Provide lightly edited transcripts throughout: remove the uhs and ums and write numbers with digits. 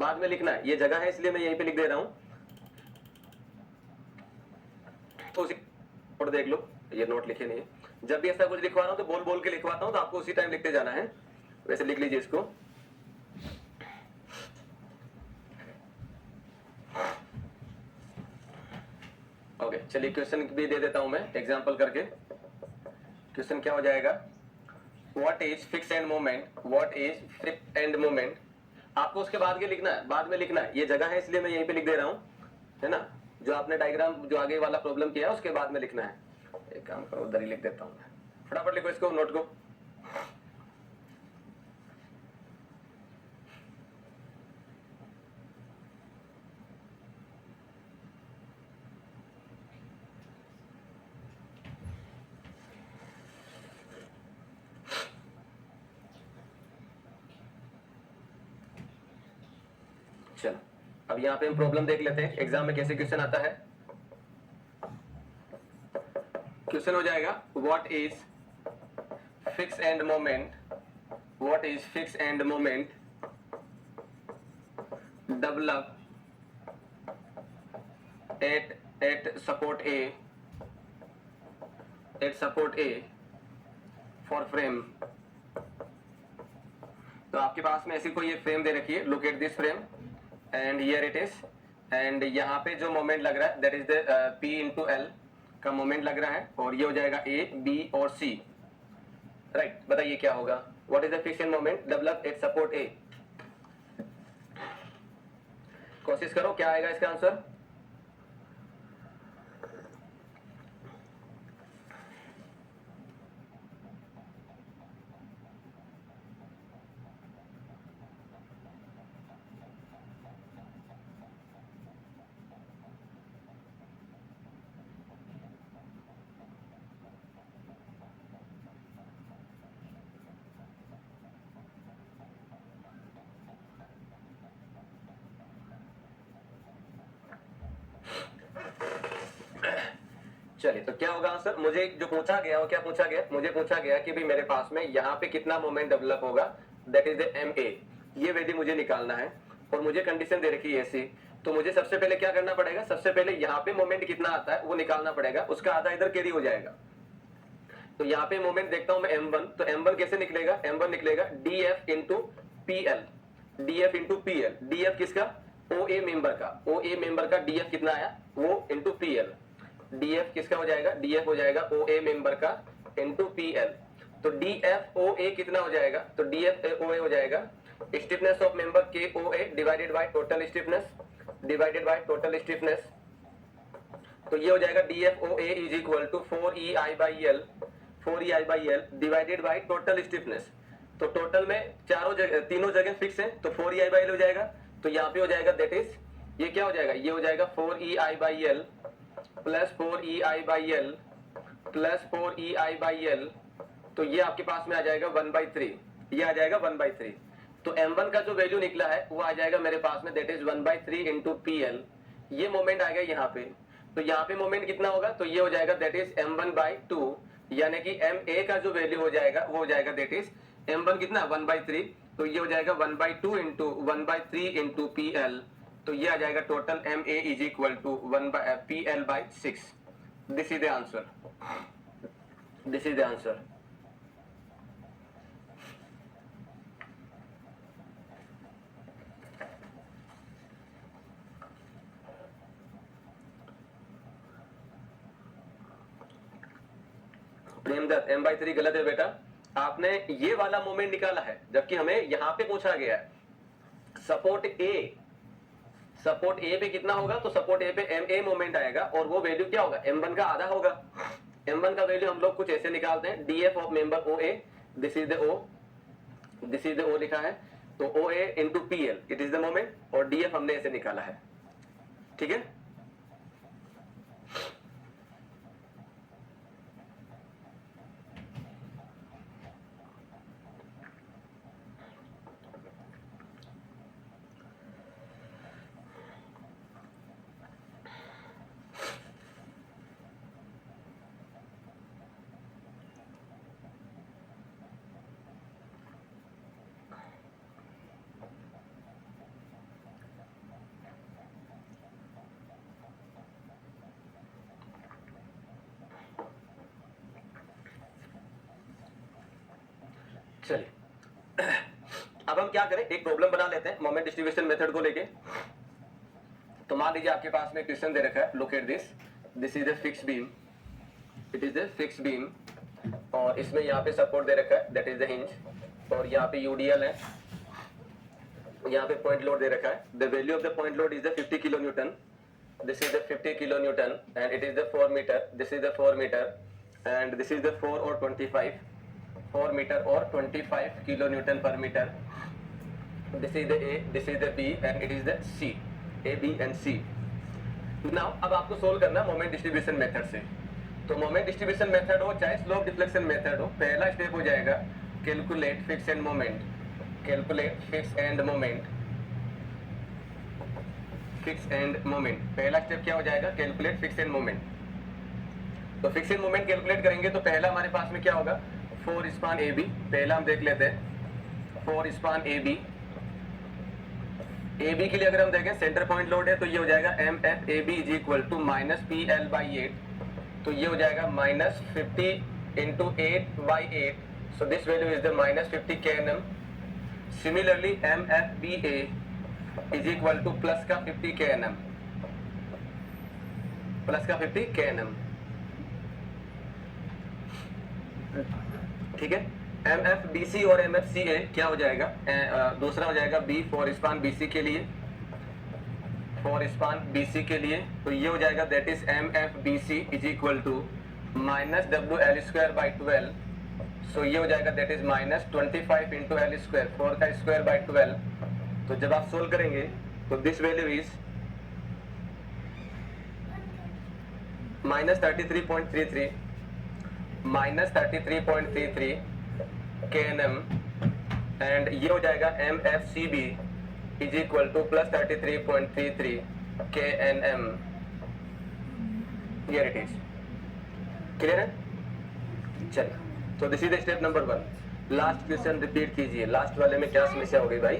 बाद में लिखना है, ये जगह है इसलिए मैं यहीं पे लिख दे रहा हूं। तो उसी नोट देख लो, ये नोट लिखे नहीं है। जब भी ऐसा कुछ लिखवा रहा हूं तो बोल बोल के लिखवाता हूं, तो आपको उसी टाइम लिखते जाना है। वैसे लिख लीजिए इसको। ओके, चलिए क्वेश्चन भी दे देता हूं मैं एग्जांपल करके। क्वेश्चन क्या हो जाएगा, what is fixed end moment, what is fixed end moment. आपको उसके बाद के लिखना है, बाद में लिखना है, ये जगह है इसलिए मैं यहीं पे लिख दे रहा हूं, है ना। जो आपने डायग्राम जो आगे वाला प्रॉब्लम किया है उसके बाद में लिखना है। एक काम करो, उधर ही लिख देता हूं मैं, फटाफट लिखो इसको, नोट को। चलो अब यहाँ पे हम प्रॉब्लम देख लेते हैं, एग्जाम में कैसे क्वेश्चन आता है। क्वेश्चन हो जाएगा, what is fixed end moment, what is fixed end moment develop at support A, eight support A for frame. तो आपके पास में ऐसी कोई ये फ्रेम दे रखी है, look at this frame and here it is, and यहाँ पे जो मोमेंट लग रहा है that is the P into L का मोमेंट लग रहा है, और ये हो जाएगा A, B और C, राइट। बताइए क्या होगा, what is the fixed end moment develop at support A। कोशिश करो, क्या आएगा इसका आंसर। चलिए, तो क्या होगा आंसर। मुझे जो पूछा गया वो क्या पूछा गया, मुझे पूछा गया कि भाई मेरे पास में यहाँ पे कितना मोमेंट डेवलप होगा, दैट इज द MA, ये वैल्यू मुझे निकालना है, और मुझे कंडीशन दे रखी है ऐसी। तो मुझे सबसे पहले क्या करना पड़ेगा, सबसे पहले यहाँ पे मोमेंट कितना आता है वो निकालना पड़ेगा, उसका आधा इधर कैरी हो जाएगा। तो यहाँ पे मोमेंट देखता हूं मैं M1, तो M1 कैसे निकलेगा, M1 निकलेगा DF into PL, DF into PL, DF किसका, OA मेंबर का, OA मेंबर का DF कितना आया वो इंटू PL। DF किसका हो जाएगा, DF हो जाएगा OA मेंबर का इंटू PL। तो DF OA कितना हो जाएगा, तो DF OA हो जाएगा stiffness of member KOA divided by total stiffness, divided by total stiffness. तो ये हो जाएगा DFOA is equal to 4EI by L, 4EI by L divided by total stiffness. तो टोटल में चारों जगह, तीनों जगह फिक्स है, तो 4EI बाई एल हो जाएगा। तो यहाँ पे हो जाएगा दैट इज, ये क्या हो जाएगा, ये हो जाएगा 4EI by L plus 4EI by L plus 4EI by L. तो ये आपके पास में आ जाएगा 1/3, ये आ जाएगा 1/3। तो M1 का जो वैल्यू निकला है वो आ जाएगा मेरे पास में दैट इज 1/3 इंटू PL। ये मोमेंट आएगा यहाँ पे, तो यहाँ पे मोमेंट कितना होगा, तो ये हो जाएगा दैट इज M1/2, यानी कि MA का जो वैल्यू हो जाएगा वो हो जाएगा दैट इज M1 कितना 1/3, तो ये हो जाएगा 1/2 इंटू 1/3 इंटू PL। तो ये आ जाएगा total MA is equal to PL/6। This is the answer, this is the answer. Premdatt M/3 गलत है बेटा, आपने ये वाला मोमेंट निकाला है, जबकि हमें यहाँ पे पूछा गया है सपोर्ट ए, सपोर्ट ए पे कितना होगा, तो सपोर्ट ए पे MA मोमेंट आएगा, और वो वैल्यू क्या होगा, M1 का आधा होगा। M1 का वैल्यू हम लोग कुछ ऐसे निकालते हैं, DF of member OA, this is the O, this is the O लिखा है, तो OA into PL it is the moment, और DF हमने ऐसे निकाला है, ठीक है। चलिए अब हम क्या करें, एक प्रॉब्लम बना लेते हैं मोमेंट डिस्ट्रीब्यूशन मेथड को लेके। तो मान लीजिए आपके पास में क्वेश्चन दे रखा है, look at this, this is a fix beam, it is a fix beam, और इसमें यहाँ पे सपोर्ट दे रखा है, दैट इज द हिंज, और यहाँ पे यूडीएल है, यहाँ पे पॉइंट लोड दे रखा है। The value of the point load is the 50 kilo newton, this is the 50 kilo newton, and it is the 4 metre, this is the 4 metre, and this is the 4 और 25, 4 metre और 25 kilo newton पर metre. This is the A, this is the B, and it is the C. A, B and C. Now अब आपको solve करना moment distribution method से। तो moment distribution method हो चाहे स्लोप डिफ्लेक्शन मेथड हो, पहला स्टेप हो जाएगा calculate fix end moment, calculate fix end moment, fixed end moment. पहला स्टेप क्या हो जाएगा, कैलकुलेट फिक्स एंड मोमेंट। तो फिक्स एंड मोमेंट कैलकुलेट करेंगे तो पहला हमारे पास में क्या होगा, 4 स्पान ए बी। पहला हम देख लेते हैं 4 span A B. A B के लिए अगर हम देखें सेंटर पॉइंट लोड है तो ये हो जाएगा M F A B is equal to minus P L by 8, तो ये हो जाएगा minus 50 into 8 by 8, so this value is the minus 50 K N M. Similarly M F B A is equal to plus का 50 K N M, plus का 50 K N M, ठीक है। M F B सी और M F सी ए क्या हो जाएगा, दूसरा हो जाएगा B for span B C के लिए, फॉर स्पान बी सी के लिए, तो ये हो जाएगा that is M F B C is equal to minus W L square by 12, so ये हो जाएगा that is minus 25 into L square, 4 का स्क्वायर बाई 12। तो जब आप सोल्व करेंगे तो this value is minus 33.33, minus 33.33 K N M, and ये हो जाएगा M F C B is equal to plus 33.33 K N M. Here it is, clear है। चलिए तो this is the step number 1। Last question repeat कीजिए, last वाले में क्या समस्या हो गई भाई,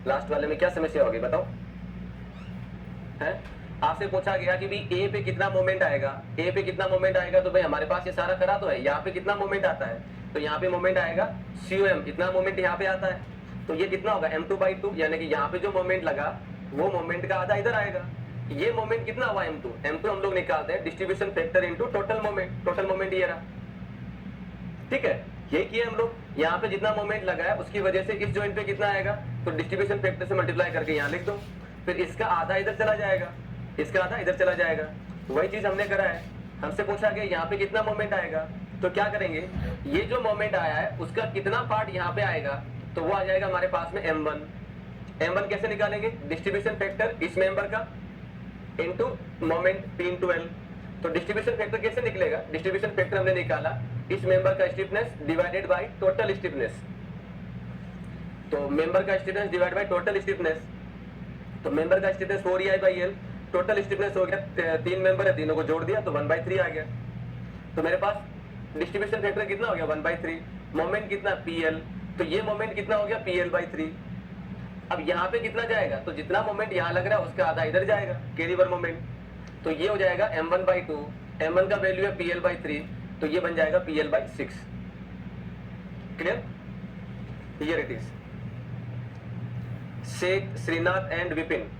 लास्ट वाले में क्या समस्या हो गई बताओ। है आपसे पूछा गया कि भाई ए पे कितना मोमेंट आएगा, ए पे कितना मोमेंट आएगा, तो भाई हमारे पास ये सारा करा तो है, यहाँ पे कितना मोमेंट आता है, तो यहाँ पे मोमेंट आएगा COM, इतना मोमेंट यहाँ पे आता है, तो ये कितना होगा M2/2, यानी कि यहाँ पे जो मोमेंट लगा वो मोमेंट का आधा इधर आएगा। ये मोमेंट कितना हुआ M2, M2 हम लोग निकालते हैं distribution factor into total moment, total moment ये रहा, ठीक है। ये किया हम लोग, यहाँ पे जितना मोमेंट लगा है उसकी वजह से इस जॉइंट पे कितना आएगा, तो डिस्ट्रीब्यूशन फैक्टर से मल्टीप्लाई करके यहाँ लिख दो, फिर इसका आधा इधर चला जाएगा, इसका आधा इधर चला जाएगा। वही चीज हमने करा है, हमसे पूछा गया यहाँ पे कितना मोमेंट आएगा, तो क्या करेंगे, ये जो मोमेंट आया है उसका कितना पार्ट यहाँ पे आएगा, तो वो आ जाएगा हमारे पास में M1। M1 कैसे निकालेंगे, डिस्ट्रीब्यूशन फैक्टर इस मेंबर का इनटू मोमेंट P/L। तो डिस्ट्रीब्यूशन फैक्टर कैसे निकलेगा, डिस्ट्रीब्यूशन फैक्टर हमने निकाला इस मेंबर का stiffness divided by total stiffness, तो मेंबर का stiffness divide by total stiffness, तो मेंबर का स्टिफनेस 4EI/L, टोटल स्टिफनेस हो गया, 3 मेंबर है, तीनों को जोड़ दिया तो 1/3 आ गया। तो मेरे पास डिस्ट्रीब्यूशन फैक्टर कितना हो गया 1/3, मोमेंट कितना PL, तो ये मोमेंट कितना हो गया PL/3। अब यहाँ पे कितना जाएगा, तो जितना मोमेंट यहाँ लग रहा है उसका आधा इधर जाएगा, कैरीवर मोमेंट, तो ये हो जाएगा M1/2, M1 का वैल्यू है PL/3, तो ये बन जाएगा PL/6। Clear, here it is. Sheikh, Srinath and Vipin,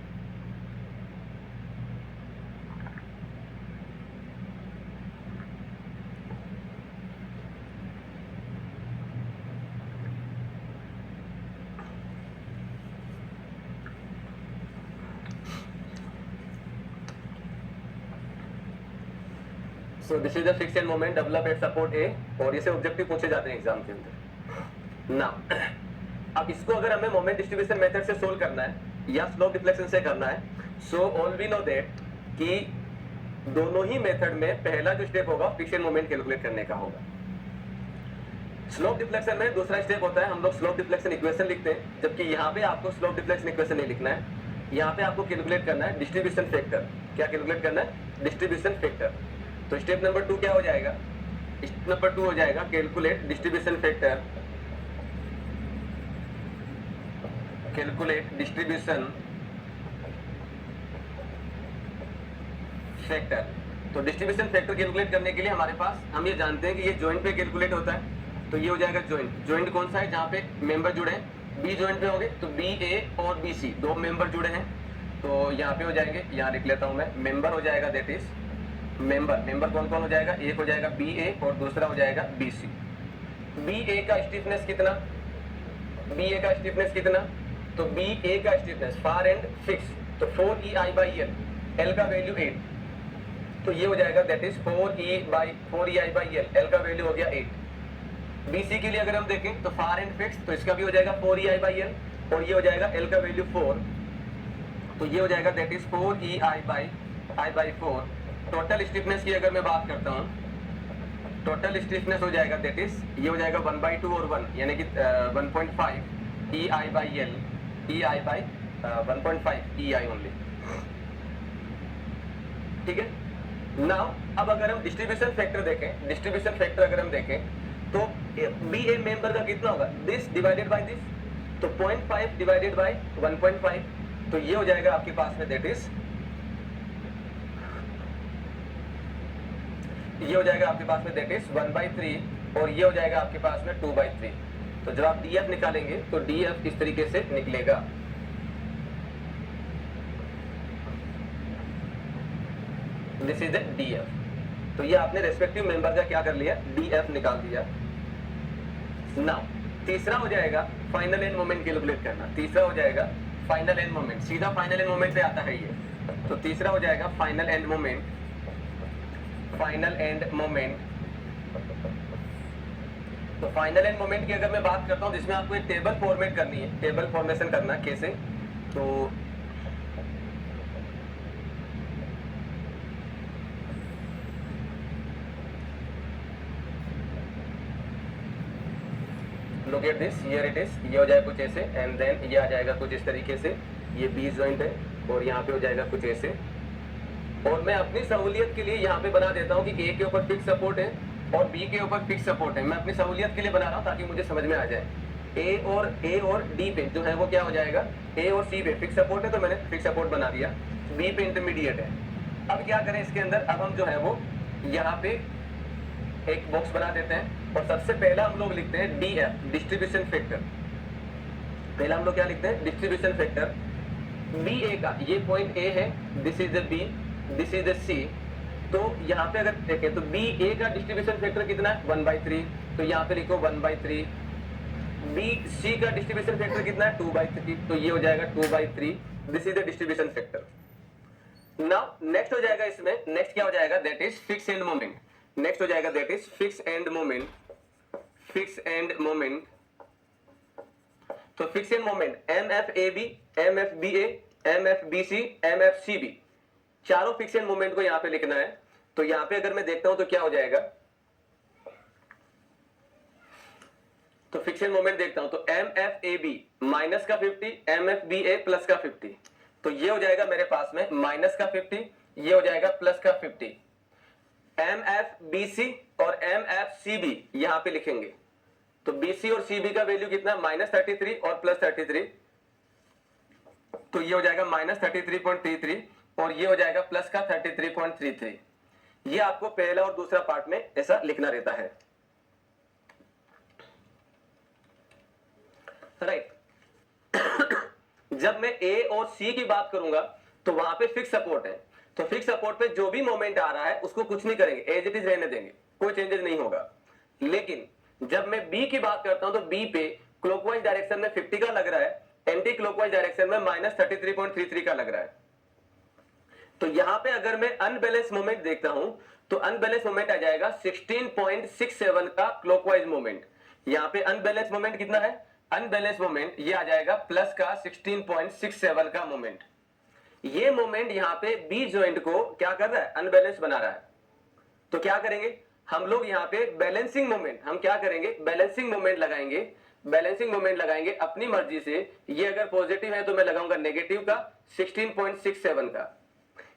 so this is the fixed end moment develop at support A, और इसे ऑब्जेक्टिव पूछे जाते हैं एग्जाम के अंदर ना। अब इसको अगर हमें मोमेंट डिस्ट्रीब्यूशन मेथड से सोल्व करना है या स्लोप डिफ्लेक्शन से करना है, so all we know that कि दोनों ही मेथड में पहला जो स्टेप होगा फिक्स एंड मोमेंट कैलकुलेट करने का होगा। स्लोप डिफ्लेक्शन में दूसरा स्टेप होता है, हम लोग स्लोप डिफ्लेक्शन इक्वेशन लिखते हैं, जबकि यहाँ पे आपको स्लोप डिफ्लेक्शन इक्वेशन नहीं लिखना है, यहाँ पे आपको कैलकुलेट करना है डिस्ट्रीब्यूशन फैक्टर। क्या कैलकुलेट करना है, डिस्ट्रीब्यूशन फैक्टर। तो स्टेप नंबर 2 क्या हो जाएगा, स्टेप नंबर 2 हो जाएगा calculate distribution factor, calculate distribution factor. तो डिस्ट्रीब्यूशन फैक्टर कैलकुलेट करने के लिए हमारे पास, हम ये जानते हैं कि ये जॉइंट पे कैलकुलेट होता है, तो ये हो जाएगा ज्वाइंट। ज्वाइंट कौन सा है? जहाँ पे मेंबर जुड़े हैं, बी ज्वाइंट पे होंगे, तो बी ए और बी सी दो मेंबर जुड़े हैं, तो यहाँ पे हो जाएंगे, यहाँ लिख लेता हूँ मैं, मेंबर हो जाएगा, दैट इज मेंबर कौन कौन हो जाएगा? एक हो जाएगा बी ए और दूसरा हो जाएगा बी सी। बी ए का स्टिफनेस कितना? बी ए का स्टिफनेस कितना? तो बी ए का स्टिफनेस फार एंड फिक्स, तो 4EI/L, L का वैल्यू 8, तो ये हो जाएगा दैट इज 4EI/L, L का वैल्यू हो गया 8। BC के लिए अगर हम देखें तो फार एंड फिक्स, तो इसका भी हो जाएगा 4EI/L और ये हो जाएगा L का वैल्यू 4, तो ये हो जाएगा that is 4EI/4। Total stiffness की अगर मैं बात करता हूँ, टोटल स्टिफनेस हो जाएगा दैट इज, ये हो जाएगा 1/2 और 1 यानी कि 1.5 EI/L, EI/1.5 EI ओनली, ठीक है। नाउ अब अगर हम डिस्ट्रीब्यूशन फैक्टर देखें, डिस्ट्रीब्यूशन फैक्टर अगर हम देखें तो बी ए मेंबर का कितना होगा? दिस डिवाइडेड बाय दिस, तो 0.5 डिवाइडेड बाय 1.5, तो ये हो जाएगा आपके पास में दैट इज, ये हो जाएगा आपके पास में दैट इज 1/3 और ये हो जाएगा आपके पास में 2/3। तो जब आप DF निकालेंगे तो DF इस तरीके से निकलेगा, दिस इज द DF। तो ये आपने रेस्पेक्टिव मेंबर का क्या कर लिया? DF निकाल दिया। नाउ तीसरा हो जाएगा फाइनल एंड मोमेंट कैलकुलेट करना। तीसरा हो जाएगा फाइनल एंड मोमेंट, सीधा फाइनल एंड मोमेंट पे आता है ये। तो तीसरा हो जाएगा final end moment, final and moment. तो फाइनल एंड मोमेंट की अगर मैं बात करता हूं, जिसमें आपको एक टेबल फॉर्मेट करनी है, टेबल फॉर्मेशन करना कैसे? तो look at this, here it is, ये हो जाएगा कुछ ऐसे एंड देन ये आ जाएगा कुछ इस तरीके से, ये बी जॉइंट है और यहाँ पे हो जाएगा कुछ ऐसे। और मैं अपनी सहूलियत के लिए यहाँ पे बना देता हूँ कि ए के ऊपर फिक्स सपोर्ट है और बी के ऊपर फिक्स सपोर्ट है। मैं अपनी सहूलियत के लिए बना रहा हूँ ताकि मुझे समझ में आ जाए। ए और डी पे जो है वो क्या हो जाएगा? ए और सी पे फिक्स सपोर्ट है तो मैंने फिक्स सपोर्ट बना दिया, बी पे इंटरमीडिएट है। अब क्या करें इसके अंदर? अब हम जो है वो यहाँ पे एक बॉक्स बना देते हैं और सबसे पहला हम लोग लिखते हैं DF, डिस्ट्रीब्यूशन फैक्टर। पहला हम लोग क्या लिखते हैं? डिस्ट्रीब्यूशन फैक्टर बी ए का, ये पॉइंट ए है, this is the B, this is the C. तो यहाँ पे अगर देखें तो बी ए का डिस्ट्रीब्यूशन फैक्टर कितना है? 1/3, तो यहाँ पे लिखो 1/3। बी सी का डिस्ट्रीब्यूशन फैक्टर कितना है? 2/3, तो ये हो जाएगा 2/3। This is the distribution factor. Now next हो जाएगा इसमें, नेक्स्ट क्या हो जाएगा? That is fixed end moment. Next हो जाएगा that is fixed end moment, fixed end moment. तो fixed end moment MFAB, MFBA, MFBC, MFCB, चारों फिक्स एंड मोमेंट को यहां पे लिखना है। तो यहां पे अगर मैं देखता हूं तो क्या हो जाएगा? तो फिक्स एंड मोमेंट देखता हूं तो MFAB माइनस का 50, MFBA प्लस का 50, तो ये हो जाएगा मेरे पास में माइनस का 50, ये हो जाएगा प्लस का 50। MFBC और MFCB यहां पे लिखेंगे, तो BC और CB का वैल्यू कितना? -33 और +33, तो ये हो जाएगा -33.33 और ये हो जाएगा प्लस का 33.33। ये आपको पहला और दूसरा पार्ट में ऐसा लिखना रहता है, राइट। जब मैं A और C की बात करूंगा तो वहां पे फिक्स सपोर्ट है, तो फिक्स सपोर्ट पे जो भी मोमेंट आ रहा है उसको कुछ नहीं करेंगे, एज इट इज रहने देंगे, कोई चेंजेस नहीं होगा। लेकिन जब मैं बी की बात करता हूं तो बी पे क्लॉकवाइज डायरेक्शन में 50 का लग रहा है, एंटी क्लॉकवाइज डायरेक्शन में -33.33 का लग रहा है। तो यहां पे अगर मैं अनबैलेंस मोमेंट देखता हूं तो अनबैलेंस मोमेंट आ जाएगा 16.67 का क्लॉकवाइज मोमेंट। यहां पे अनबैलेंस मोमेंट कितना है? अनबैलेंस मोमेंट ये आ जाएगा प्लस का 16.67 का मोमेंट। ये मोमेंट यहां पे बी जॉइंट को क्या कर रहा है? अनबैलेंस बना रहा है। तो क्या करेंगे हम लोग यहाँ पे? बैलेंसिंग मोमेंट, हम क्या करेंगे? बैलेंसिंग मोमेंट लगाएंगे, बैलेंसिंग मोमेंट लगाएंगे अपनी मर्जी से। ये अगर पॉजिटिव है तो मैं लगाऊंगा नेगेटिव का 16.67 का,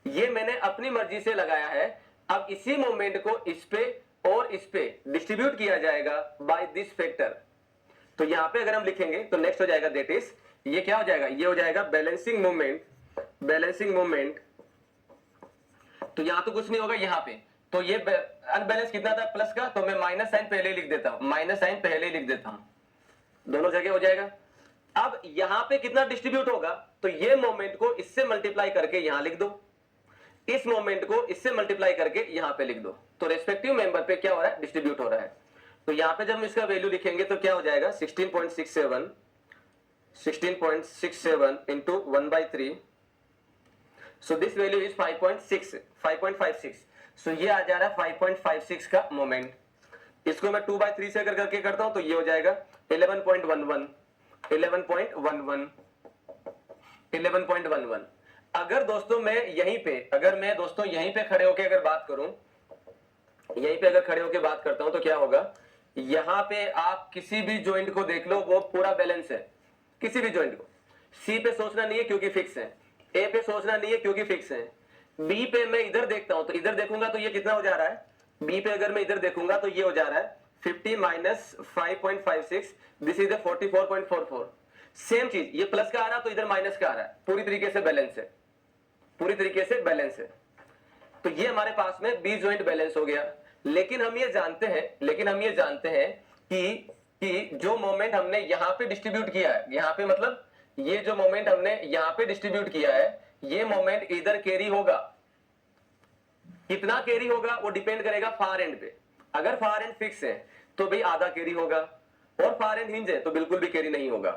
ये मैंने अपनी मर्जी से लगाया है। अब इसी मोमेंट को इस पे और इस पे डिस्ट्रीब्यूट किया जाएगा बाय दिस फैक्टर। तो यहाँ पे अगर हम लिखेंगे तो नेक्स्ट हो जाएगा दैट इज, ये क्या हो जाएगा? ये हो जाएगा बैलेंसिंग मोमेंट, बैलेंसिंग मोमेंट। तो यहां तो कुछ नहीं होगा यहाँ पे, तो ये अनबैलेंस कितना था प्लस का, तो मैं माइनस साइन पहले ही लिख देता हूं, माइनस साइन पहले ही लिख देता हूं, दोनों जगह हो जाएगा। अब यहां पे कितना डिस्ट्रीब्यूट होगा, तो ये मोमेंट को इससे मल्टीप्लाई करके यहां लिख दो, इस मोमेंट को इससे मल्टीप्लाई करके यहां पे लिख दो, तो रेस्पेक्टिव मेंबर पे क्या हो रहा है, डिस्ट्रीब्यूट हो रहा है। तो यहां पे जब हम इसका वैल्यू लिखेंगे तो क्या हो जाएगा 16.67 into 1/3, so this value is 5.56, so ये आ जा रहा है 5.56 का मोमेंट। इसको मैं 2/3 से अगर करके करता हूं तो ये हो जाएगा 11.11। अगर दोस्तों मैं यहीं पे खड़े होकर अगर बात करूं, यहीं पे अगर खड़े होकर बात करता हूं तो क्या होगा, यहां पे आप किसी भी जॉइंट को देख लो वो पूरा बैलेंस है, किसी भी जॉइंट को। सी पे सोचना नहीं है क्योंकि फिक्स है, ए पे सोचना नहीं है क्योंकि फिक्स है, बी पे मैं इधर देखता हूं तो इधर देखूंगा तो ये कितना हो जा रहा है, बी पे अगर मैं इधर देखूंगा तो ये हो जा रहा है 50 माइनस 5.56, दिस इज 44.44। सेम चीज, ये प्लस का आ रहा तो इधर माइनस का आ रहा है, पूरी तरीके से बैलेंस है, पूरी तरीके से बैलेंस है। तो ये हमारे पास में बी जॉइंट बैलेंस हो गया। लेकिन हम ये जानते हैं कि जो मोमेंट हमने यहां पे डिस्ट्रीब्यूट किया है, यहां पे मतलब ये जो मोमेंट हमने यहां पे डिस्ट्रीब्यूट किया है, ये मोमेंट इधर कैरी होगा। कितना कैरी होगा वो डिपेंड करेगा फार एंड पे। अगर फार एंड फिक्स है तो भाई आधा कैरी होगा, और फार एंड हिंज है तो बिल्कुल भी कैरी नहीं होगा।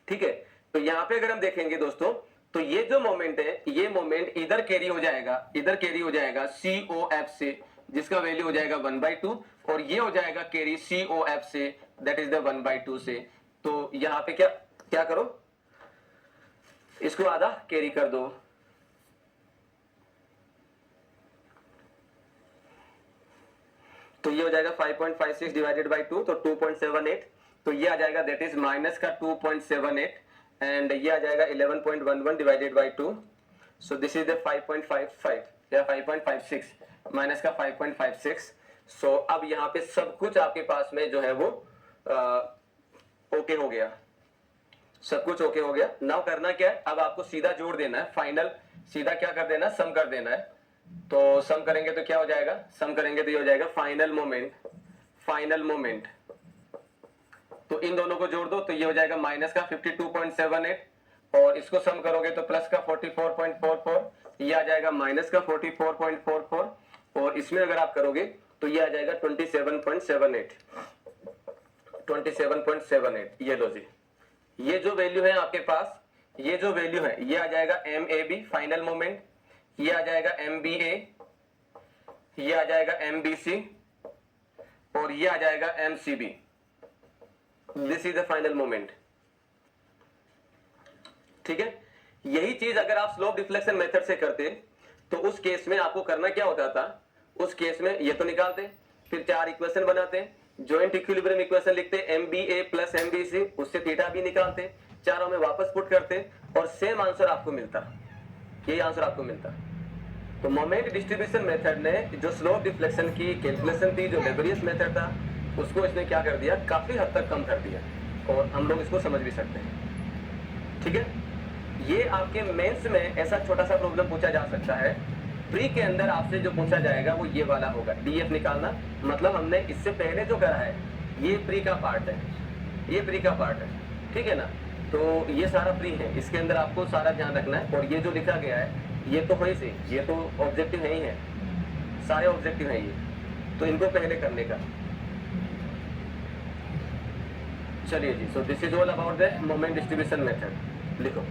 ठीक है, तो यहां पे अगर हम देखेंगे दोस्तों, तो ये जो मोमेंट है, ये मोमेंट इधर कैरी हो जाएगा, इधर कैरी हो जाएगा COF से, जिसका वैल्यू हो जाएगा 1/2, और ये हो जाएगा कैरी COF से, दैट इज द 1/2 से। तो यहां पे क्या करो, इसको आधा कैरी कर दो, तो ये हो जाएगा 5.56 डिवाइडेड बाई 2, तो 2.78, तो ये आ जाएगा दैट इज माइनस का 2.78, एंड ये आ जाएगा 11.11 divided by 2, so this is the 5.55 या 5.56 माइनस का 5.56। सो अब यहाँ पे सब कुछ आपके पास में जो है वो ओके हो गया, सब कुछ ओके हो गया। नाउ करना क्या है, अब आपको सीधा जोड़ देना है, फाइनल सीधा क्या कर देना है, सम कर देना है। तो सम करेंगे तो क्या हो जाएगा, सम करेंगे तो ये हो जाएगा फाइनल मोमेंट, तो इन दोनों को जोड़ दो तो ये हो जाएगा माइनस का 52.78, और इसको सम करोगे तो प्लस का 44.44, ये आ जाएगा माइनस का 44.44, और इसमें अगर आप करोगे तो ये आ जाएगा 27.78। ये लो जी, ये जो वैल्यू है आपके पास, ये जो वैल्यू है ये आ जाएगा MAB फाइनल मोमेंट, ये आ जाएगा MBA, ये आ जाएगा MBC, और ये आ जाएगा MCB। This is the final moment. ठीक है, यही चीज अगर आप स्लोप डिफ्लेक्शन मेथड से करते तो उस केस में आपको करना क्या होता था, उस केस में ये तो निकालते, फिर 4 इक्वेशन बनाते, जॉइंट इक्विलिब्रियम इक्वेशन लिखते MBA प्लस MBC, उससे थीटा भी निकालते, चारों में वापस पुट करते, और सेम आंसर आपको मिलता, यही आंसर आपको मिलता। तो मोमेंट डिस्ट्रीब्यूशन मेथड ने जो स्लोप डिफ्लेक्शन की कैलकुलेशन थी, जो लेबरियस मेथड था, उसको इसने क्या कर दिया, काफी हद तक कम कर दिया, और हम लोग इसको समझ भी सकते हैं। ठीक है, ये आपके मेंस में ऐसा छोटा सा प्रॉब्लम पूछा जा सकता है, प्री के अंदर आपसे जो पूछा जाएगा वो ये वाला होगा, DF निकालना, मतलब हमने इससे पहले जो करा है ये प्री का पार्ट है, ये प्री का पार्ट है, ठीक है ना। तो ये सारा प्री है, इसके अंदर आपको सारा ध्यान रखना है, और ये जो लिखा गया है ये तो है से, ये तो ऑब्जेक्टिव है ही है, सारे ऑब्जेक्टिव है ये, तो इनको पहले करने का। चलिए जी, so this is all about the moment distribution method. लिखो,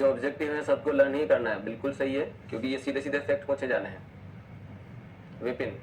जो ऑब्जेक्टिव है सबको लर्न ही करना है, बिल्कुल सही है, क्योंकि ये सीधे सीधे फैक्ट पूछे जाने हैं। विपिन,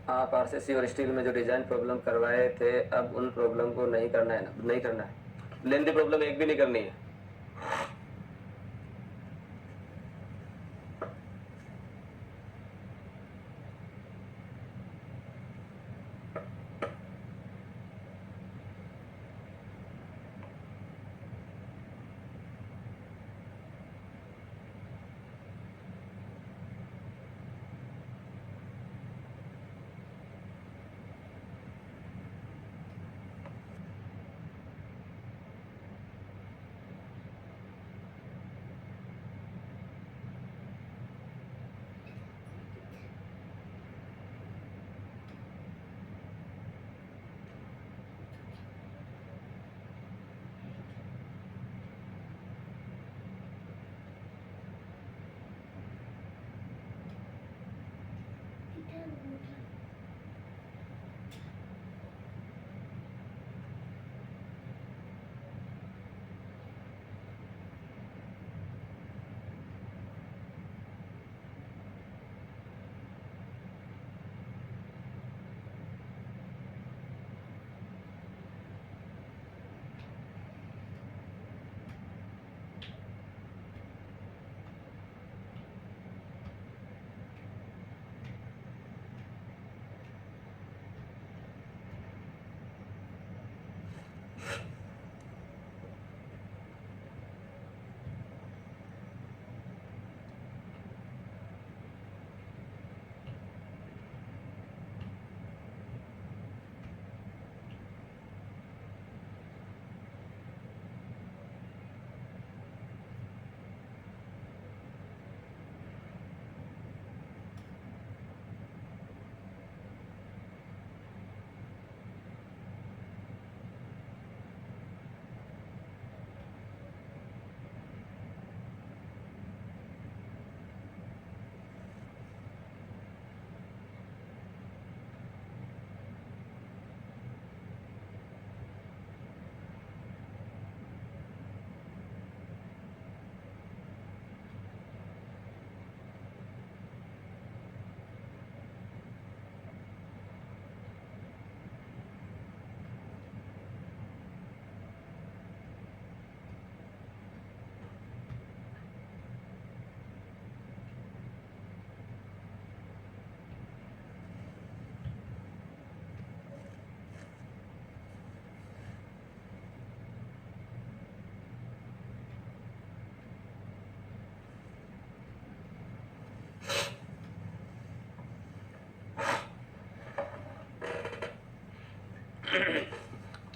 आप आरसीसी और स्टील में जो डिजाइन प्रॉब्लम करवाए थे, अब उन प्रॉब्लम को नहीं करना है ना, नहीं करना है। लेंथी प्रॉब्लम एक भी नहीं करनी है।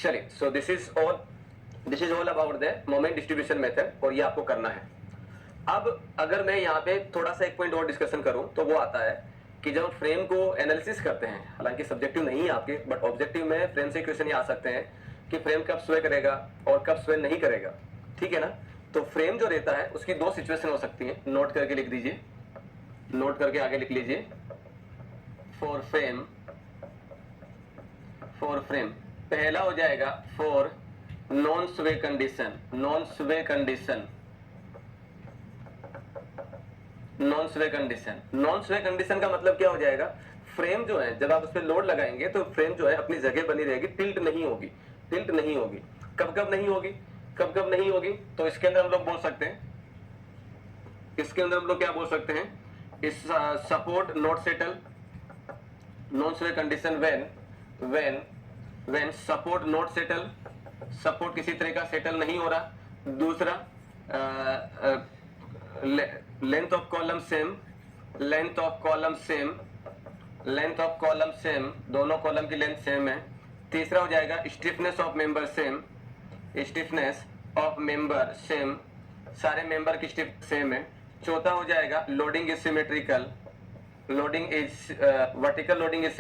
चलिए, सो this is all about the moment distribution method, और ये आपको करना है। अब अगर मैं यहाँ पे थोड़ा सा एक पॉइंट और डिस्कशन करूं तो वो आता है कि जब फ्रेम को एनालिसिस करते हैं, हालांकि सब्जेक्टिव नहीं है आपके, बट ऑब्जेक्टिव में फ्रेम से क्वेश्चन ये आ सकते हैं कि फ्रेम कब स्वे करेगा और कब स्वे नहीं करेगा, ठीक है ना। तो फ्रेम जो रहता है उसकी दो सिचुएशन हो सकती है, नोट करके लिख दीजिए, नोट करके आगे लिख लीजिए। फॉर फ्रेम पहला हो जाएगा फॉर नॉन स्वे कंडीशन, नॉन स्वे कंडीशन का मतलब क्या हो जाएगा, फ्रेम जो है जब आप उस पर लोड लगाएंगे तो फ्रेम जो है अपनी जगह बनी रहेगी, टिल्ट नहीं होगी। कब कब नहीं होगी, तो इसके अंदर हम लोग बोल सकते हैं, क्या बोल सकते हैं, इस सपोर्ट नॉट सेटल, नॉन स्वे condition when support not settle, support किसी तरह का सेटल नहीं हो रहा। दूसरा लेंथ ऑफ कॉलम सेम, दोनों कॉलम की लेंथ सेम है। तीसरा हो जाएगा स्टिफनेस ऑफ मेंबर सेम, सारे मेंबर की स्टिफ सेम है। चौथा हो जाएगा loading is symmetrical, vertical loading is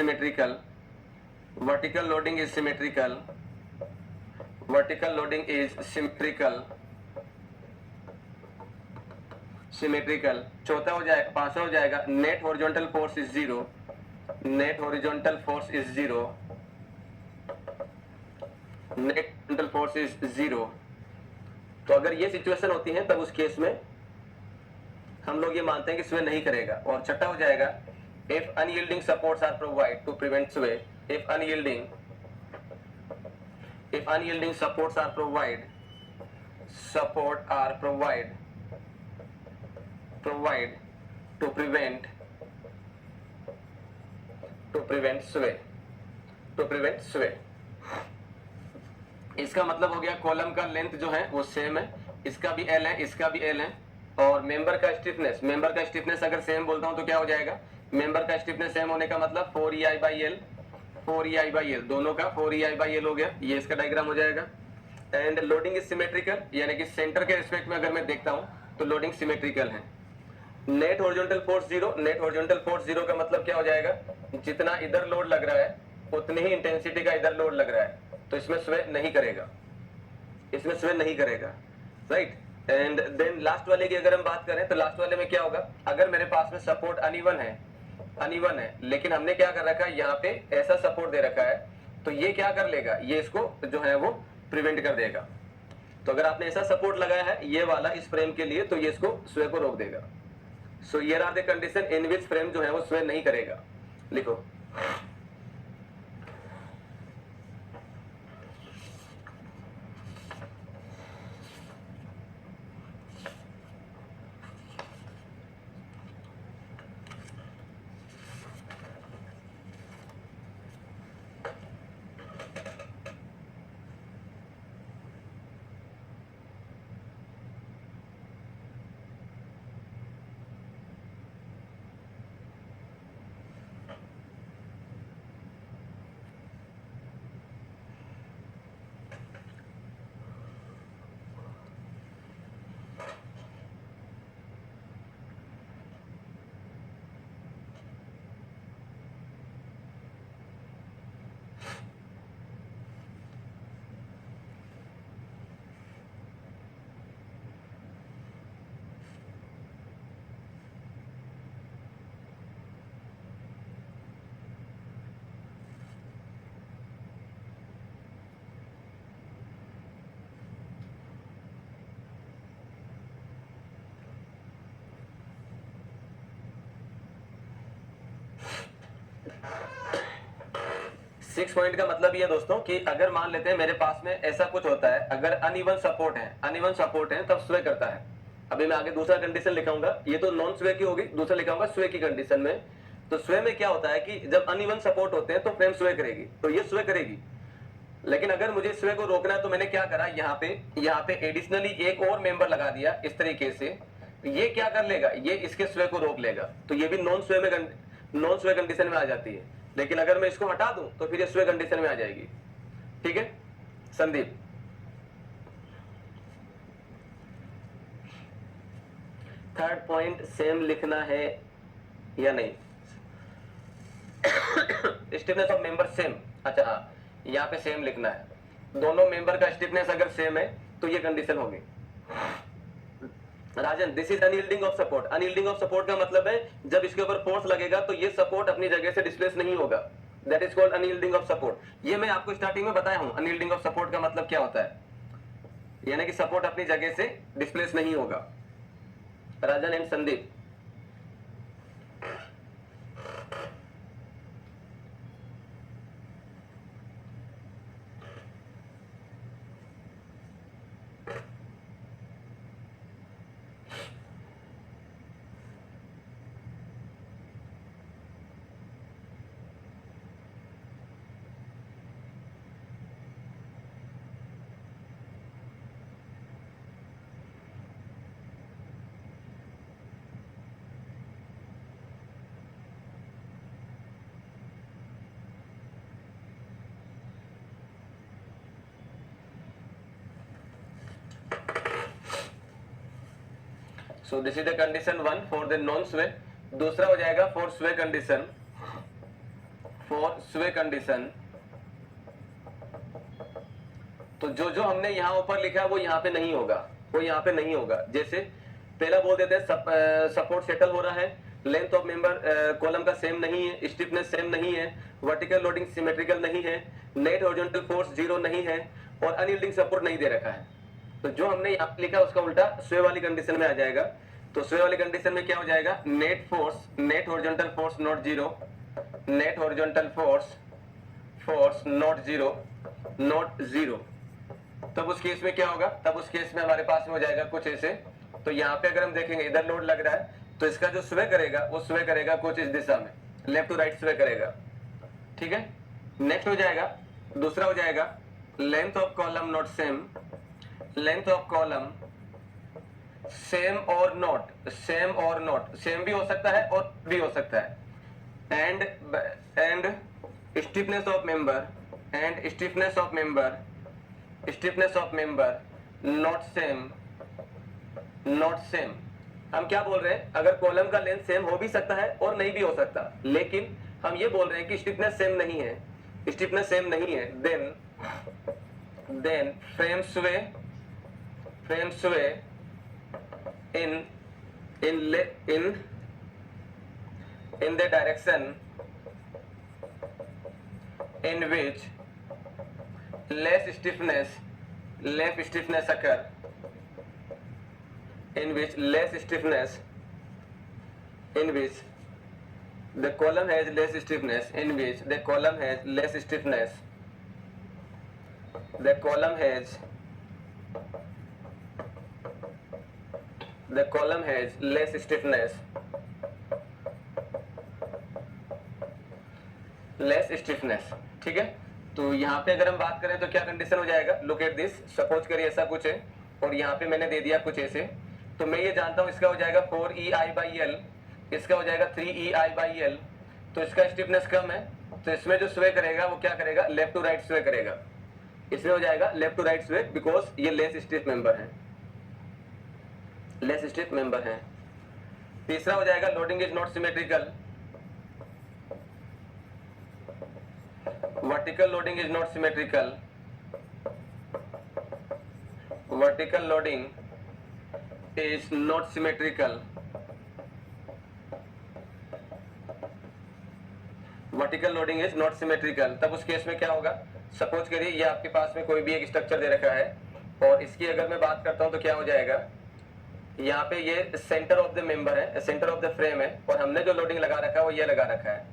symmetrical. चौथा हो जाएगा, पांचवा हो जाएगा net horizontal force is zero, तो अगर ये सिचुएशन होती है तब उस केस में हम लोग ये मानते हैं कि स्वे नहीं करेगा। और छठा हो जाएगा if unyielding supports are provide to prevent sway, if unyielding supports are provide to prevent sway। इसका मतलब हो गया कॉलम का लेंथ जो है वो सेम है, इसका भी एल है, इसका भी एल है। और मेंबर का स्टिफनेस अगर सेम बोलता हूं तो क्या हो जाएगा, मेंबर का स्टिफनेस सेम होने का मतलब 4EI/L, दोनों का 4EI/L हो गया, ये इसका डायग्राम हो जाएगा। एंड लोडिंग इज सिमेट्रिकल, यानी कि सेंटर के रिस्पेक्ट में अगर मैं देखता हूं तो लोडिंग सिमेट्रिकल है। नेट हॉरिजॉन्टल फोर्स जीरो का मतलब क्या हो जाएगा, जितना इधर लोड लग रहा है उतनी ही इंटेंसिटी का इधर लोड लग रहा है, तो इसमें स्वे नहीं करेगा, राइट। एंड देन लास्ट वाले की अगर हम बात करें तो लास्ट वाले में क्या होगा, अगर मेरे पास में सपोर्ट अनइवन है, लेकिन हमने क्या कर रखा है, यहाँ पे ऐसा सपोर्ट दे रखा है, तो ये क्या कर लेगा, ये इसको जो है वो प्रिवेंट कर देगा। तो अगर आपने ऐसा सपोर्ट लगाया है ये वाला इस फ्रेम के लिए, तो ये इसको स्वे को रोक देगा। So here are the condition in which frame जो है वो स्वे नहीं करेगा। लिखो, 6 पॉइंट का मतलब ये दोस्तों कि अगर मान लेते हैं मेरे पास में ऐसा कुछ होता है, अगर अनइवन सपोर्ट है तब स्वे करता है। अभी मैं आगे दूसरा कंडीशन लिखाऊंगा, ये तो नॉन स्वे की होगी, दूसरा लिखाऊंगा स्वे की कंडीशन में। तो स्वे में क्या होता है कि जब अनइवन सपोर्ट होते हैं तो फ्रेम स्वे करेगी, तो ये स्वे करेगी। लेकिन अगर मुझे स्वे को रोकना है तो मैंने क्या करा, यहाँ पे एडिशनली एक और मेंबर लगा दिया इस तरीके से, ये क्या कर लेगा, ये इसके स्वे को रोक लेगा, तो ये भी नॉन स्वे कंडीशन में आ जाती है। लेकिन अगर मैं इसको हटा दूं तो फिर ये स्वे कंडीशन में आ जाएगी, ठीक है। संदीप, थर्ड पॉइंट सेम लिखना है या नहीं? स्टिफनेस ऑफ मेंबर सेम, अच्छा हाँ, यहाँ पे सेम लिखना है। दोनों मेंबर का स्टिफनेस अगर सेम है तो ये कंडीशन होगी। Rajan, this is unyielding of support. Unyielding of support का मतलब है जब इसके ऊपर फोर्स लगेगा तो ये सपोर्ट अपनी जगह से डिस्प्लेस नहीं होगा, that is called unyielding of support. ये मैं आपको स्टार्टिंग में बताया हूं अनयील्डिंग ऑफ सपोर्ट का मतलब क्या होता है, यानी कि सपोर्ट अपनी जगह से डिस्प्लेस नहीं होगा। Rajan and Sandeep, so this is the condition 1 for the non sway. दूसरा हो जाएगा फॉर स्वे कंडीशन। फॉर स्वे कंडीशन तो जो जो हमने यहां ऊपर लिखा है वो यहां पे नहीं होगा, वो यहां पे नहीं होगा। जैसे पहला बोल देते हैं सपोर्ट सेटल हो रहा है, लेंथ ऑफ मेंबर कॉलम का सेम नहीं है, स्टिफनेस सेम नहीं है, वर्टिकल लोडिंग सिमेट्रिकल नहीं है, नेट हॉरिजॉन्टल फोर्स जीरो नहीं है और अनयील्डिंग सपोर्ट नहीं दे रखा है। तो जो हमने यहाँ पे लिखा उसका उल्टा स्वे वाली कंडीशन में आ जाएगा। तो स्वे वाली कंडीशन में क्या हो जाएगा, net force, net horizontal force not zero, net horizontal force not zero, not zero. तब उस केस में क्या होगा, तब उस केस में हमारे पास में हो जाएगा कुछ ऐसे। तो यहाँ पे अगर हम देखेंगे इधर लोड लग रहा है तो इसका जो स्वे करेगा वो स्वे करेगा कुछ इस दिशा में, लेफ्ट टू राइट स्वे करेगा। ठीक है, नेक्स्ट हो जाएगा, दूसरा हो जाएगा length of column not same, length of column same और नॉट, सेम और नॉट, सेम भी हो सकता है और भी हो सकता है। And stiffness of member, and stiffness of member, stiffness of member not same, not same. हम क्या बोल रहे हैं, अगर कॉलम का लेंथ सेम हो भी सकता है और नहीं भी हो सकता, लेकिन हम ये बोल रहे हैं कि स्टिफनेस सेम नहीं है, स्टिफनेस सेम नहीं है, देन फ्रेम स्वे in the direction in which less stiffness occur, in which less stiffness, in which the column has less stiffness, in which the column has less stiffness, the column has less stiffness, less stiffness. ठीक है, तो यहाँ पे अगर हम बात करें तो क्या कंडीशन हो जाएगा, लुक एट दिस, सपोज करिए ऐसा कुछ है और यहाँ पे मैंने दे दिया कुछ ऐसे, तो मैं ये जानता हूँ इसका हो जाएगा 4EI/L, इसका हो जाएगा 3EI/L। तो इसका स्टिफनेस कम है तो इसमें जो स्वे करेगा वो क्या करेगा, लेफ्ट टू राइट स्वे करेगा, इसमें हो जाएगा लेफ्ट टू राइट स्वे, बिकॉज ये लेस स्टिफ मेंबर है, लेस स्टिफ मेंबर है। तीसरा हो जाएगा loading is not symmetrical, vertical loading is not symmetrical, vertical loading is not symmetrical, vertical loading is not symmetrical। तब उस केस में क्या होगा, सपोज करिए ये आपके पास में कोई भी एक स्ट्रक्चर दे रखा है और इसकी अगर मैं बात करता हूं तो क्या हो जाएगा, यहाँ पे ये सेंटर ऑफ द मेंबर है, सेंटर ऑफ द फ्रेम है और हमने जो लोडिंग लगा रखा है वो ये लगा रखा है,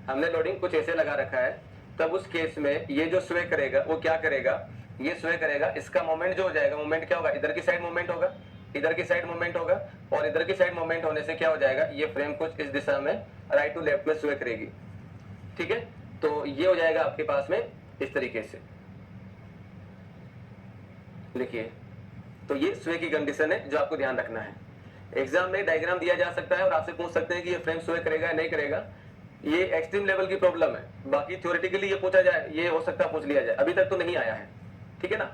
हमने लोडिंग कुछ ऐसे लगा रखा है। तब उस केस में ये जो स्वे करेगा वो क्या करेगा, ये स्वे करेगा, इसका मोमेंट जो हो जाएगा, मोमेंट क्या होगा, इधर की साइड मोमेंट होगा, इधर की साइड मोमेंट होगा और इधर की साइड मोमेंट होने से क्या हो जाएगा, ये फ्रेम कुछ इस दिशा में राइट टू लेफ्ट में स्वे करेगी। ठीक है, तो ये हो जाएगा आपके पास में इस तरीके से, लिखिए। तो ये स्वे की कंडीशन है जो आपको ध्यान रखना है। एग्जाम में डायग्राम दिया जा सकता है और आपसे पूछ सकते हैं कि ये फ्रेम स्वे करेगा या नहीं करेगा, ये एक्सट्रीम लेवल की प्रॉब्लम है। बाकी थ्योरेटिकली ये पूछा जाए, ये हो सकता है पूछ लिया जाए, अभी तक तो नहीं आया है। ठीक है ना।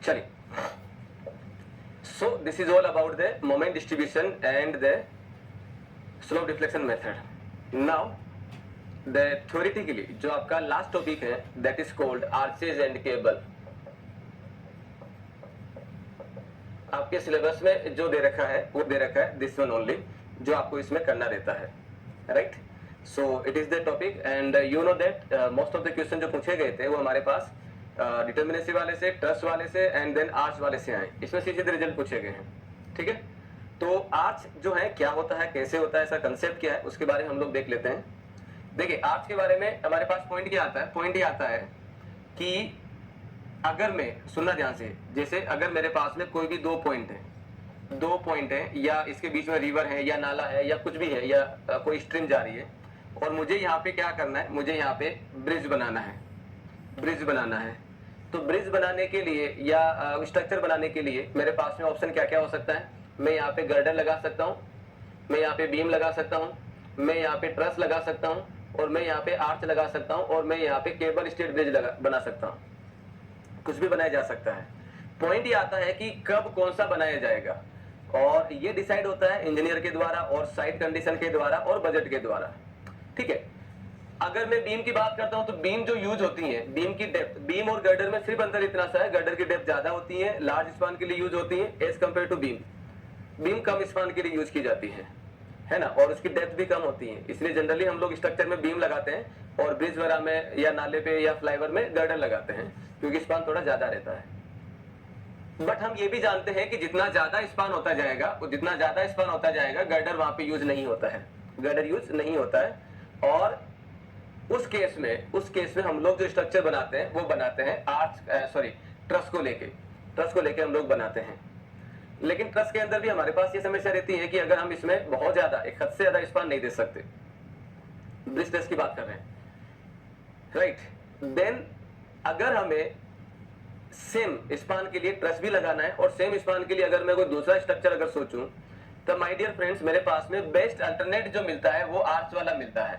चलिए, so this is all about the moment distribution and the slope deflection method. Now the theoretically जो आपका लास्ट टॉपिक है that is called arches and cable. आपके सिलेबस में जो दे रखा है वो दे रखा है दिस वन ओनली, जो आपको इसमें करना रहता है, right. So it is the topic and you know that most of the question जो पूछे गए थे वो हमारे पास डिटर्मिनेसी वाले से, ट्रस वाले से एंड देन आर्च वाले से आए. इसमें सीधे रिजल्ट पूछे गए हैं, ठीक है. तो आर्च जो है क्या होता है, कैसे होता है, इसका कंसेप्ट क्या है, उसके बारे में हम लोग देख लेते हैं. देखिए आर्च के बारे में हमारे पास पॉइंट क्या आता है, पॉइंट ये आता है कि अगर मैं, सुनना ध्यान से, जैसे अगर मेरे पास में कोई भी दो पॉइंट है, दो पॉइंट है या इसके बीच में रिवर है या नाला है या कुछ भी है या कोई स्ट्रीम जा रही है और मुझे यहाँ पे क्या करना है, मुझे यहाँ पे ब्रिज बनाना है, ब्रिज बनाना है। तो ब्रिज बनाने के लिए या स्ट्रक्चर बनाने के लिए मेरे पास में ऑप्शन क्या क्या हो सकता है। मैं यहाँ पे गर्डर लगा सकता हूँ, मैं यहाँ पे बीम लगा सकता हूँ, मैं यहाँ पे ट्रस लगा सकता हूँ और मैं यहाँ पे आर्च लगा सकता हूँ और मैं यहाँ पे केबल स्टेड ब्रिज बना सकता हूँ। कुछ भी बनाया जा सकता है। पॉइंट ये आता है कि कब कौन सा बनाया जाएगा और ये डिसाइड होता है इंजीनियर के द्वारा और साइट कंडीशन के द्वारा और बजट के द्वारा। ठीक है, अगर मैं बीम की बात करता हूं तो बीम जो यूज होती है, बीम की डेप्थ, बीम और गर्डर में सिर्फ अंतर इतना सा है, गर्डर की डेप्थ ज्यादा होती है, लार्ज स्पान के लिए यूज होती है as compare to beam. Beam कम स्पान के लिए यूज की जाती है ना, और उसकी डेप्थ भी कम होती है। इसलिए जनरली हम लोग स्ट्रक्चर में बीम लगाते हैं और ब्रिज वगैरह में या नाले पे या फ्लाईओवर में गर्डर लगाते हैं क्योंकि स्पान थोड़ा ज्यादा रहता है। बट हम ये भी जानते हैं कि जितना ज्यादा स्पान होता जाएगा, जितना ज्यादा स्पान होता जाएगा गर्डर वहां पे यूज नहीं होता है, गर्डर यूज नहीं होता है। और उस केस में हम लोग जो स्ट्रक्चर बनाते हैं वो बनाते हैं ट्रस को लेके हम लोग बनाते हैं। लेकिन ट्रस के अंदर भी हमारे पास ये समस्या रहती है कि अगर हम इसमें बहुत ज्यादा, एक हद से ज्यादा स्पान नहीं दे सकते, ब्रिज ट्रस की बात कर रहे हैं, राइट। देन अगर हमें सेम स्पान के लिए ट्रस भी लगाना है और सेम स्पान के लिए अगर मैं कोई दूसरा स्ट्रक्चर अगर सोचूं तो माय डियर फ्रेंड्स मेरे पास में बेस्ट अल्टरनेट जो मिलता है वो आर्च वाला मिलता है।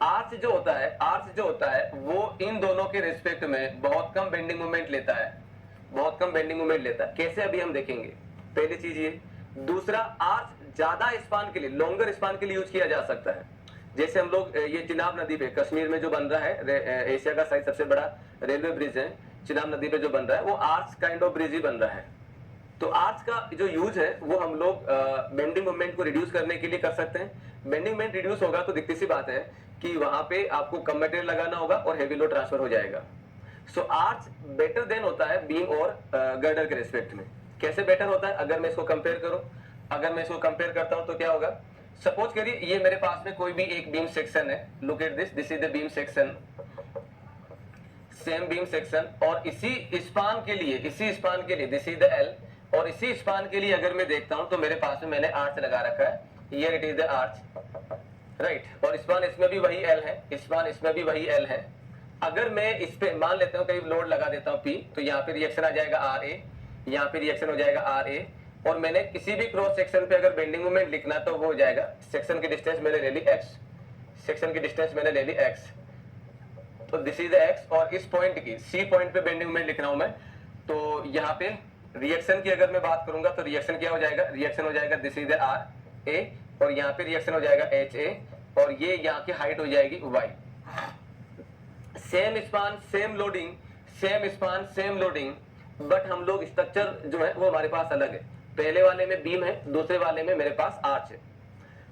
आर्च जो होता है वो इन दोनों के रिस्पेक्ट में बहुत कम बेंडिंग मोमेंट लेता है, कैसे अभी हम देखेंगे। पहली चीज ये, दूसरा आर्च ज्यादा स्पान के लिए, लॉन्गर स्पान के लिए यूज किया जा सकता है। जैसे हम लोग ये चिनाब नदी पे कश्मीर में जो बन रहा है, एशिया का शायद सबसे बड़ा रेलवे ब्रिज है, चिनाब नदी पे जो बन रहा है वो आर्च काइंड ऑफ ब्रिज ही बन रहा है। तो आर्च का जो यूज है वो हम लोग बेंडिंग मोमेंट को रिड्यूस करने के लिए कर सकते हैं। बेंडिंग मोमेंट रिड्यूस होगा तो दिखती सी बात है कि वहां पे आपको कम मटेरियल लगाना होगा और हेवी लोड ट्रांसफर हो जाएगा। सो आर्च बेटर देन होता है बीम और गर्डर के रिस्पेक्ट में। कैसे बेटर होता है, अगर मैं इसको कंपेयर करूं, अगर मैं इसको कंपेयर करता हूं तो क्या होगा। सपोज करिए ये मेरे पास में कोई भी एक बीम सेक्शन है, look at this is the beam section, same beam section, और इसी स्पान के लिए दिस इज द एल, और इसी स्पान के लिए अगर मैं देखता हूं तो मेरे पास में मैंने आर्च लगा रखा है, here it is the arch, right. और स्पान इसमें भी वही एल है, स्पान इसमें भी वही एल है। अगर मैं इस पे मान लेता हूं कहीं लोड लगा देता हूं P, तो यहाँ पे रिएक्शन आ जाएगा RA, यहाँ पे रिएक्शन हो जाएगा RA, और मैंने किसी भी क्रॉस सेक्शन पे अगर बेंडिंग मोमेंट लिखना तो वो हो जाएगा, सेक्शन की डिस्टेंस मैंने ले ली x, सेक्शन की डिस्टेंस मैंने ले ली x, तो दिस इज x, और इस पॉइंट की C पॉइंट पे बेंडिंग मोमेंट लिख रहा हूं मैं, तो यहाँ पे रिएक्शन की अगर मैं बात करूंगा तो रिएक्शन क्या हो जाएगा, रिएक्शन हो जाएगा दिस इज RA, और यहाँ पे रिएक्शन हो जाएगा HA, और ये यहाँ की हाइट हो जाएगी y। Same span same loading, same span same loading, but हम लोग स्ट्रक्चर जो है वो हमारे पास अलग है। पहले वाले में बीम है, दूसरे वाले में मेरे पास आर्च है।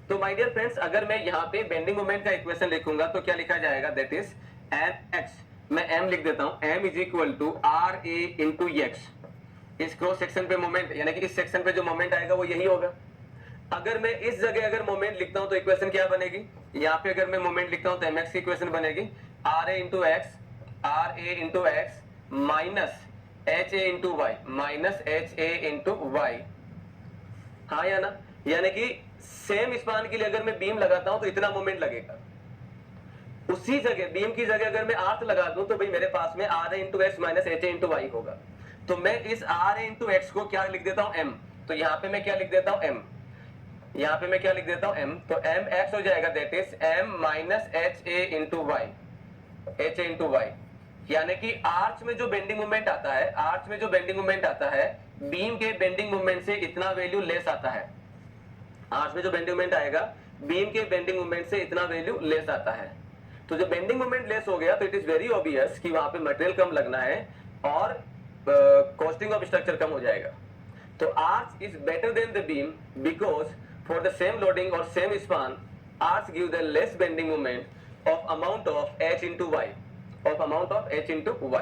तो माय डियर फ्रेंड्स अगर मैं यहाँ पे बेंडिंग मोमेंट का इक्वेशन लिखूंगा तो क्या लिखा जाएगा, दैट इज mx, मैं m लिख देता हूँ, m is equal to R A into X. इस क्रॉस सेक्शन पे मोमेंट यानी कि इस सेक्शन पे जो मोमेंट आएगा वो यही होगा। अगर मैं इस जगह अगर मोमेंट लिखता हूं तो इक्वेशन क्या बनेगी, यहाँ पे अगर मैं मोमेंट लिखता हूं तो mx की इक्वेशन बनेगी R A into X minus H A into Y, minus H A into Y, हाँ या ना। यानी कि सेम स्पान के लिए अगर मैं बीम लगाता हूं तो इतना मोमेंट लगेगा, उसी जगह बीम की जगह अगर मैं आर्च लगा दूं तो भाई मेरे पास में R A into X minus H A into Y होगा। तो मैं इस आर ए इंटू एक्स को क्या लिख देता हूं m, तो यहाँ पे मैं क्या लिख देता हूं m, यहाँ पे मैं क्या लिख देता हूं m, तो m x हो जाएगा that is m minus H A into Y, H A into Y. यानी कि आर्च में जो बेंडिंग मोमेंट आता है, आर्च में जो बेंडिंग मोमेंट आता है बीम के बेंडिंग मोमेंट से इतना वैल्यू लेस आता है। आर्च में जो बेंडिंग मोमेंट आएगा बीम के बेंडिंग मोमेंट से इतना वैल्यू लेस आता है। तो जब बेंडिंग मोमेंट लेस हो गया तो इट इज वेरी ऑब्वियस कि वहां पे मटेरियल कम लगना है और कॉस्टिंग ऑफ स्ट्रक्चर कम हो जाएगा। तो arch is better than the beam because for the same loading or same span, arch give the less bending moment of amount of h into y, of amount of h into y।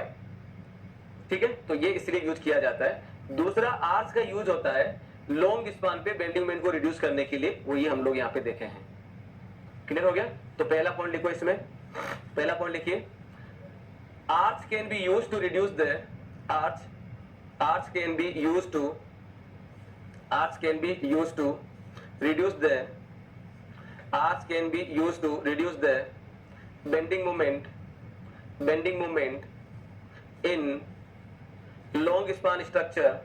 ठीक है, तो ये इसलिए use किया जाता है। दूसरा arch का यूज होता है लॉन्ग स्पान पे बेंडिंग मोमेंट को रिड्यूस करने के लिए, वही हम लोग यहाँ पे देखे हैं। क्लियर हो गया। तो पहला पॉइंट लिखो, इसमें पहला पॉइंट लिखिए, arch can be use to reduce the arch can be use to arch can be used to reduce the arch can be used to reduce the bending moment in long span structure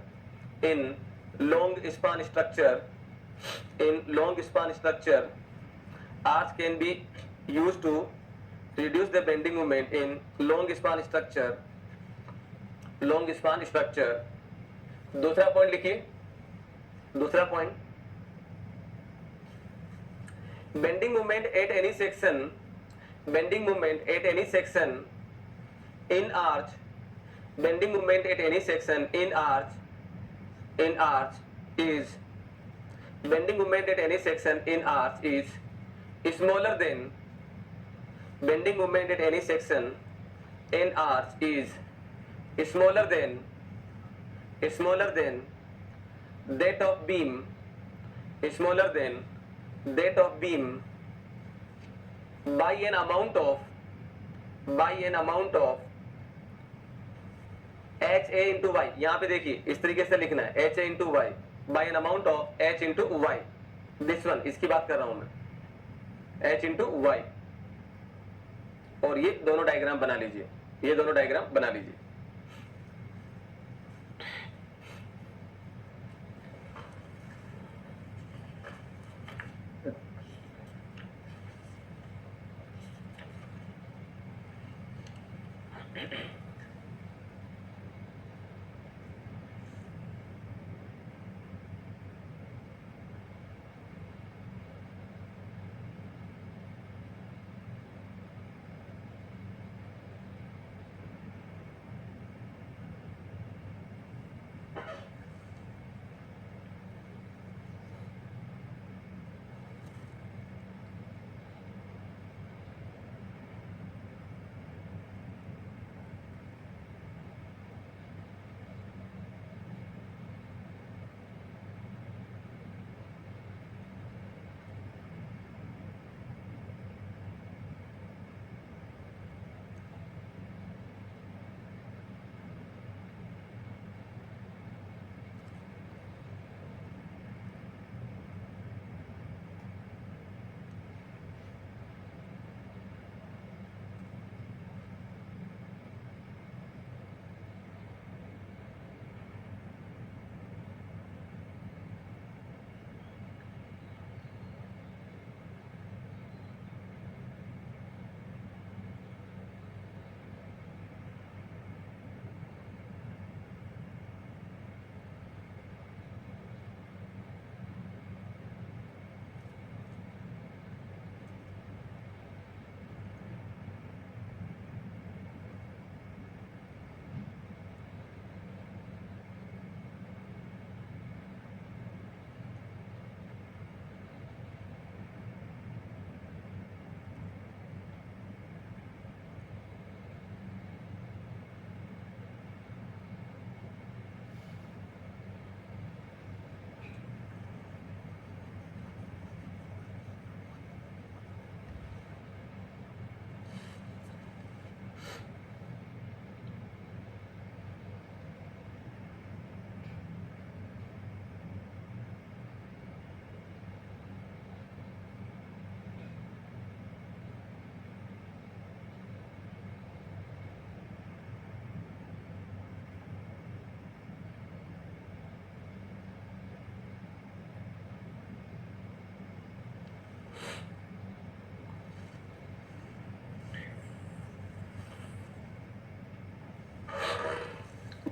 in long span structure arch can be used to reduce the bending moment in long span structure दूसरा point लिखिए दूसरा point bending moment at any section in arch bending moment at any section in arch is bending moment at any section in arch is smaller than bending moment at any section in arch is smaller than that of beam by an amount of h a into y. यहाँ पे देखिए इस तरीके से लिखना है h a into y by an amount of h into y. This one इसकी बात कर रहा हूं मैं h into y. और ये दोनों डायग्राम बना लीजिए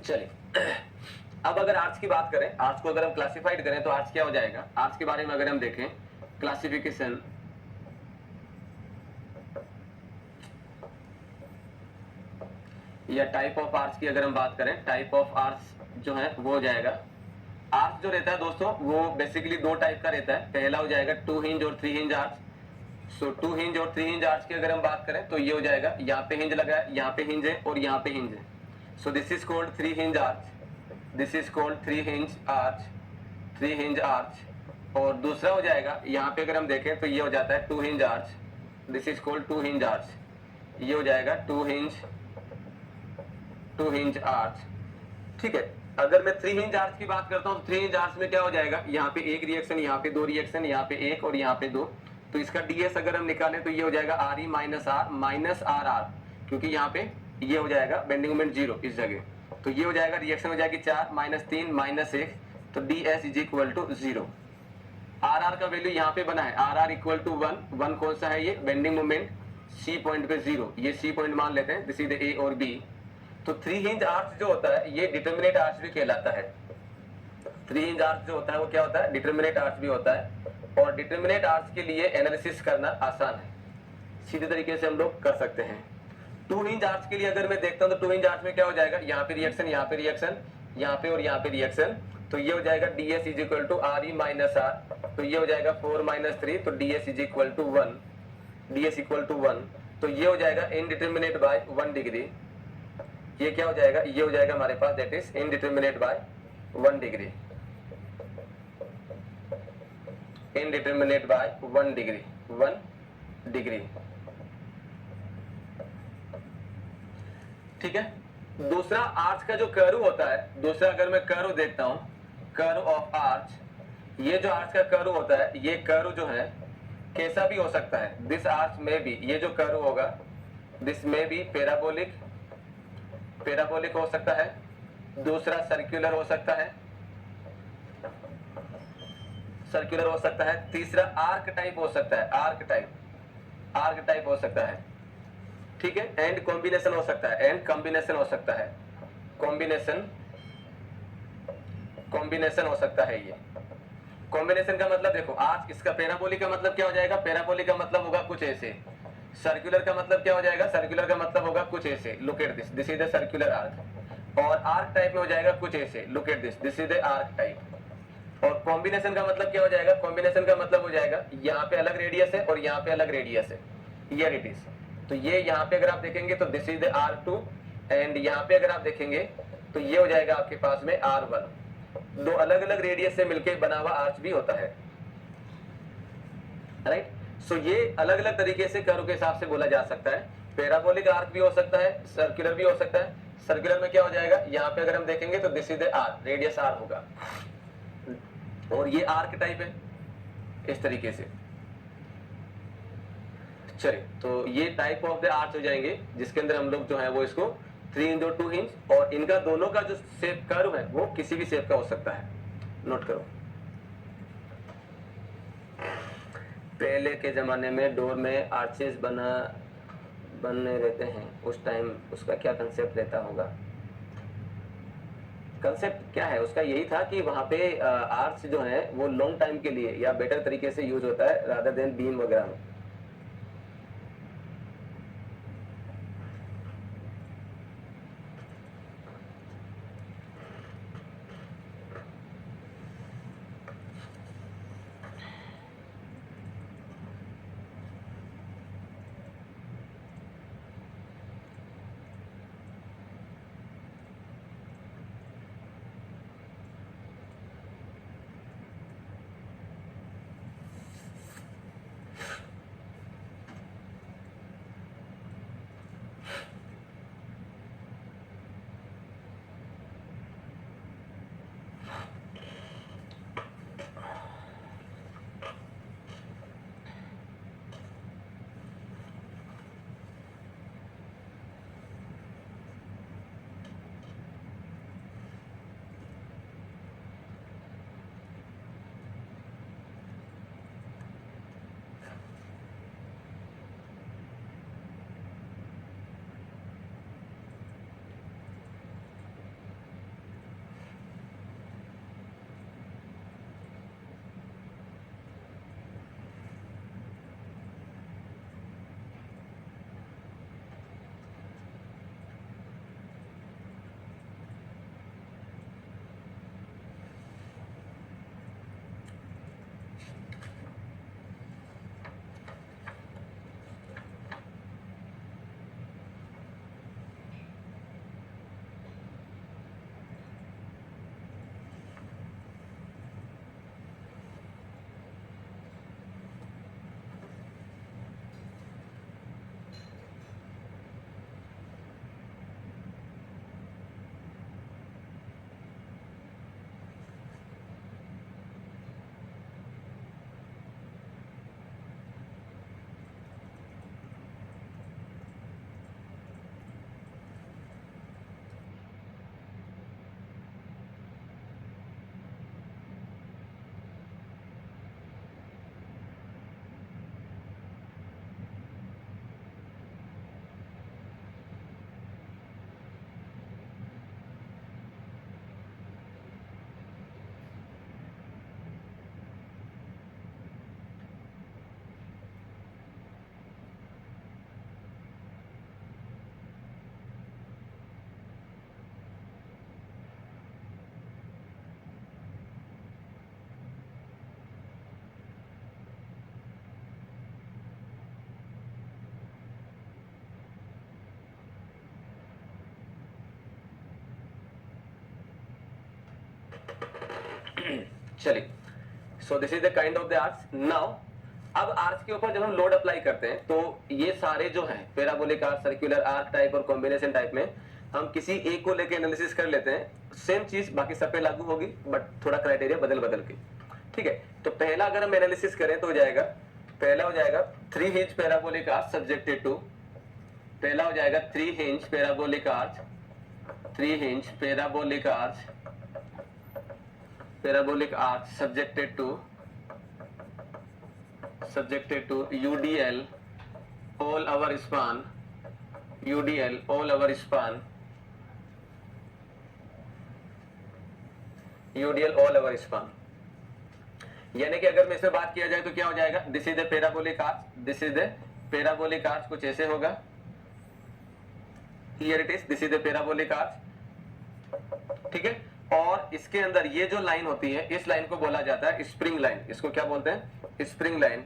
चलिए अब अगर आर्च की बात करें, आर्च को अगर हम क्लासिफाइड करें तो आर्च क्या हो जाएगा। आर्च के बारे में अगर हम देखें क्लासिफिकेशन, या टाइप ऑफ आर्च की अगर हम बात करें, टाइप ऑफ आर्च जो है वो हो जाएगा, आर्च जो रहता है दोस्तों वो बेसिकली दो टाइप का रहता है। पहला हो जाएगा 2 हिंज और 3 हिंज आर्च। सो 2 हिंज और 3 हिंज आर्च की अगर हम बात करें तो ये हो जाएगा, यहाँ पे हिंज लगा है, यहाँ पे हिंज है और यहाँ पे हिंज है। सो this is called 3 hinge arch, this is called 3 hinge arch, 3 hinge arch. और दूसरा हो जाएगा, यहाँ पे अगर हम देखें तो ये हो जाता है 2 hinge arch, this is called 2 hinge arch, ये हो जाएगा 2 हिंज आर्च। ठीक है, अगर मैं 3 हिंज आर्च की बात करता हूँ तो 3 हिंज आर्च में क्या हो जाएगा, यहाँ पे एक रिएक्शन, यहाँ पे दो रिएक्शन, यहाँ पे एक और यहाँ पे दो, तो इसका ds अगर हम निकालें तो ये हो जाएगा R E minus R R, क्योंकि यहाँ पे ये हो जाएगा बेंडिंग मोमेंट 0 इस जगह, तो ये हो जाएगा रिएक्शन हो जाएगी 4 -3 -1, तो ds is equal to 0। R R का वैल्यू यहाँ पे बना है, आर आर इक्वल टू 1 कौन सा है, ये बेंडिंग मोमेंट सी पॉइंट पे 0, ये सी पॉइंट मान लेते हैं, दिस इज द ए और बी। तो 3 हिंज आर्च जो होता है ये डिटरमिनेट आर्च भी कहलाता है। 3 हिंज आर्च जो होता है वो क्या होता है, डिटरमिनेट आर्च भी होता है, और डिटरमिनेट आर्च के लिए एनालिसिस करना आसान है, सीधे तरीके से हम लोग कर सकते हैं। 2 हिंज आर्च के लिए अगर मैं देखता हूं तो 2 हिंज आर्च में क्या हो जाएगा, यहाँ पे रिएक्शन, यहाँ पे रिएक्शन, यहाँ पे और यहाँ पे रिएक्शन, तो ये हो जाएगा ds is equal to R E minus R, तो ये हो जाएगा 4 - 3, तो ds is equal to 1, ds equal to 1, तो ये हो जाएगा इनडिटरमिनेट बाय 1 डिग्री। ये क्या हो जाएगा, ये हो जाएगा हमारे पास that is indeterminate by 1 degree, indeterminate by 1 degree, 1 degree. ठीक है। दूसरा आर्च का जो कर्व होता है, दूसरा अगर मैं कर्व देखता हूं, कर्व ऑफ आर्च, ये जो आर्च का कर्व होता है, ये कर्व जो है कैसा भी हो सकता है, दिस आर्च में भी ये जो कर्व होगा दिस में भी पैराबोलिक, पैराबोलिक हो सकता है, दूसरा सर्कुलर हो सकता है, सर्कुलर हो सकता है, तीसरा आर्क टाइप हो सकता है, आर्क टाइप, आर्क टाइप हो सकता है, ठीक है, एंड कॉम्बिनेशन हो सकता है, एंड कॉम्बिनेशन हो सकता है, कॉम्बिनेशन, कॉम्बिनेशन हो सकता है। ये कॉम्बिनेशन का मतलब देखो, आज इसका पैराबोलिक का मतलब क्या हो जाएगा, पैराबोलिक का मतलब होगा कुछ ऐसे, सर्कुलर का मतलब क्या हो जाएगा, सर्कुलर का मतलब होगा कुछ ऐसे, look at this, this is the circular arc, और आर्क टाइप में हो जाएगा कुछ ऐसे, look at this, this is the arc type. और कॉम्बिनेशन का मतलब क्या हो जाएगा, कॉम्बिनेशन का मतलब हो जाएगा यहाँ पे अलग रेडियस है और यहाँ पे अलग रेडियस है, हियर इट इज, तो ये यहाँ पे अगर आप देखेंगे तो this is the R2, and यहाँ पे अगर आप देखेंगे तो ये हो जाएगा आपके पास में R1, दो अलग अलग रेडियस से मिलकर बना हुआ आर्च भी होता है, राइट। सो ये अलग अलग तरीके से कर्व के हिसाब से बोला जा सकता है, पैराबोलिक आर्क भी हो सकता है, सर्कुलर भी हो सकता है। सर्कुलर में क्या हो जाएगा, यहाँ पे अगर हम देखेंगे तो this is the R, radius R होगा, और ये आर्क टाइप है इस तरीके से। चलिए, तो ये टाइप ऑफ द आर्च हो जाएंगे जिसके अंदर हम लोग जो है वो इसको 3 इंच और 2 इंच, और इनका दोनों का जो शेप कर्व है वो किसी भी शेप का हो सकता है, नोट करो। पहले के जमाने में डोर में आर्चेस बने रहते हैं, उस टाइम उसका क्या कंसेप्ट रहता होगा, कंसेप्ट क्या है उसका, यही था कि वहां पे आर्च जो है वो लॉन्ग टाइम के लिए या बेटर तरीके से यूज होता है रादर देन बीम वगैरह में। चलिए, सो this is the kind of the arch. Now अब आर्च के ऊपर जब हम लोड अप्लाई करते हैं तो ये सारे जो हैं parabolic arch, circular arc type और कॉम्बिनेशन टाइप में हम किसी एक को लेके एनालिसिस कर लेते हैं। सेम चीज बाकी सब पे लागू होगी बट थोड़ा क्राइटेरिया बदल बदल के। ठीक है, तो पहला अगर हम एनालिसिस करें तो हो जाएगा, पहला हो जाएगा 3 hinge parabolic arch subjected to, पहला हो जाएगा 3 hinge parabolic arch, 3 hinge parabolic arch, parabolic arch subjected to UDL all over span, UDL all over span, UDL all over span। यानी कि अगर मैं इसमें बात किया जाए तो क्या हो जाएगा, this is the parabolic arch, this is the parabolic arch, कुछ ऐसे होगा, here it is, this is the parabolic arch. ठीक है, और इसके अंदर ये जो लाइन होती है इस लाइन को बोला जाता है स्प्रिंग लाइन। इसको क्या बोलते हैं, स्प्रिंग लाइन,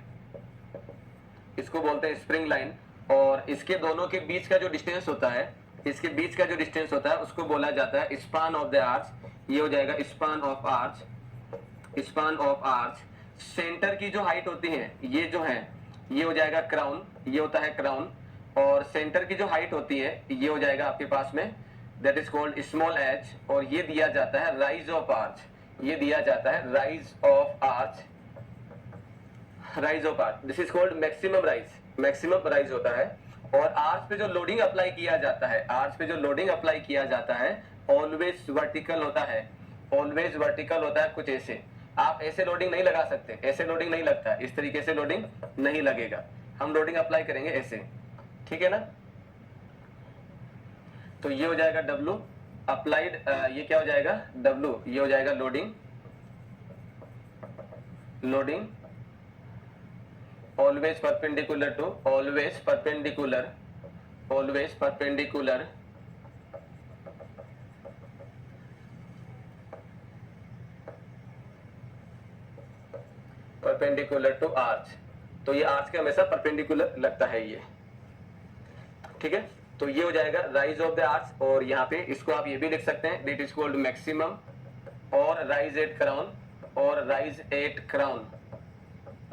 इसको बोलते हैं स्प्रिंग लाइन। और इसके दोनों के बीच का जो डिस्टेंस होता है, इसके बीच का जो डिस्टेंस होता है उसको बोला जाता है स्पान ऑफ द आर्च। ये हो जाएगा span of arch, span of arch. Centre की जो हाइट होती है ये जो है ये हो जाएगा क्राउन, ये होता है क्राउन। और सेंटर की जो हाइट होती है ये हो जाएगा आपके पास में, that is called small H. और ये दिया जाता है राइज ऑफ आर्च, ये दिया जाता है rise of arch, rise of arch. This is called maximum rise, maximum rise होता है। और आर्च पे जो लोडिंग अप्लाई किया जाता है, आर्च पे जो लोडिंग अप्लाई किया जाता है ऑलवेज वर्टिकल होता है, ऑलवेज वर्टिकल होता है। कुछ ऐसे, आप ऐसे लोडिंग नहीं लगा सकते, ऐसे लोडिंग नहीं लगता, इस तरीके से लोडिंग नहीं लगेगा। हम लोडिंग अप्लाई करेंगे ऐसे, ठीक है ना। तो ये हो जाएगा W अप्लाइड, ये क्या हो जाएगा W, ये हो जाएगा loading, loading always perpendicular to, always perpendicular, always perpendicular perpendicular to arch. तो ये आर्च के हमेशा परपेंडिकुलर लगता है ये, ठीक है। तो ये हो जाएगा राइज ऑफ द आर्च। और यहाँ पे इसको आप ये भी लिख सकते हैं, दिट इज कॉल्ड मैक्सिमम और राइज एट क्राउन, और rise at crown,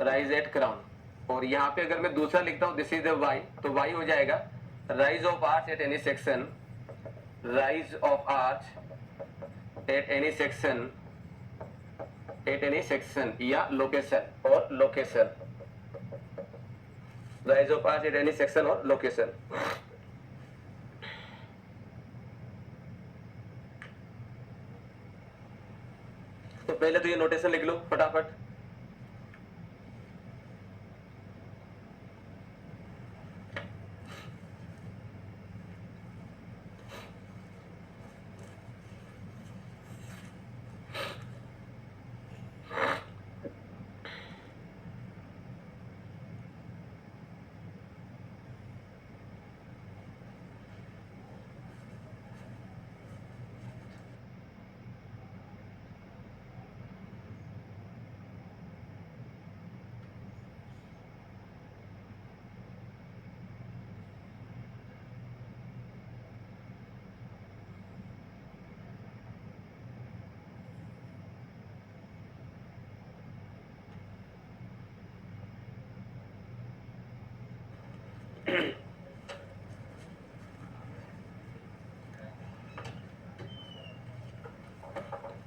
rise at crown. और यहाँ पे अगर मैं दूसरा लिखता हूँ दिस इज द वाई, तो वाई हो जाएगा rise of arch at any section, rise of arch at any section, at any section या लोकेशन और location, rise of arch at any section और लोकेशन। तो पहले तो ये नोटेशन लिख लो फटाफट।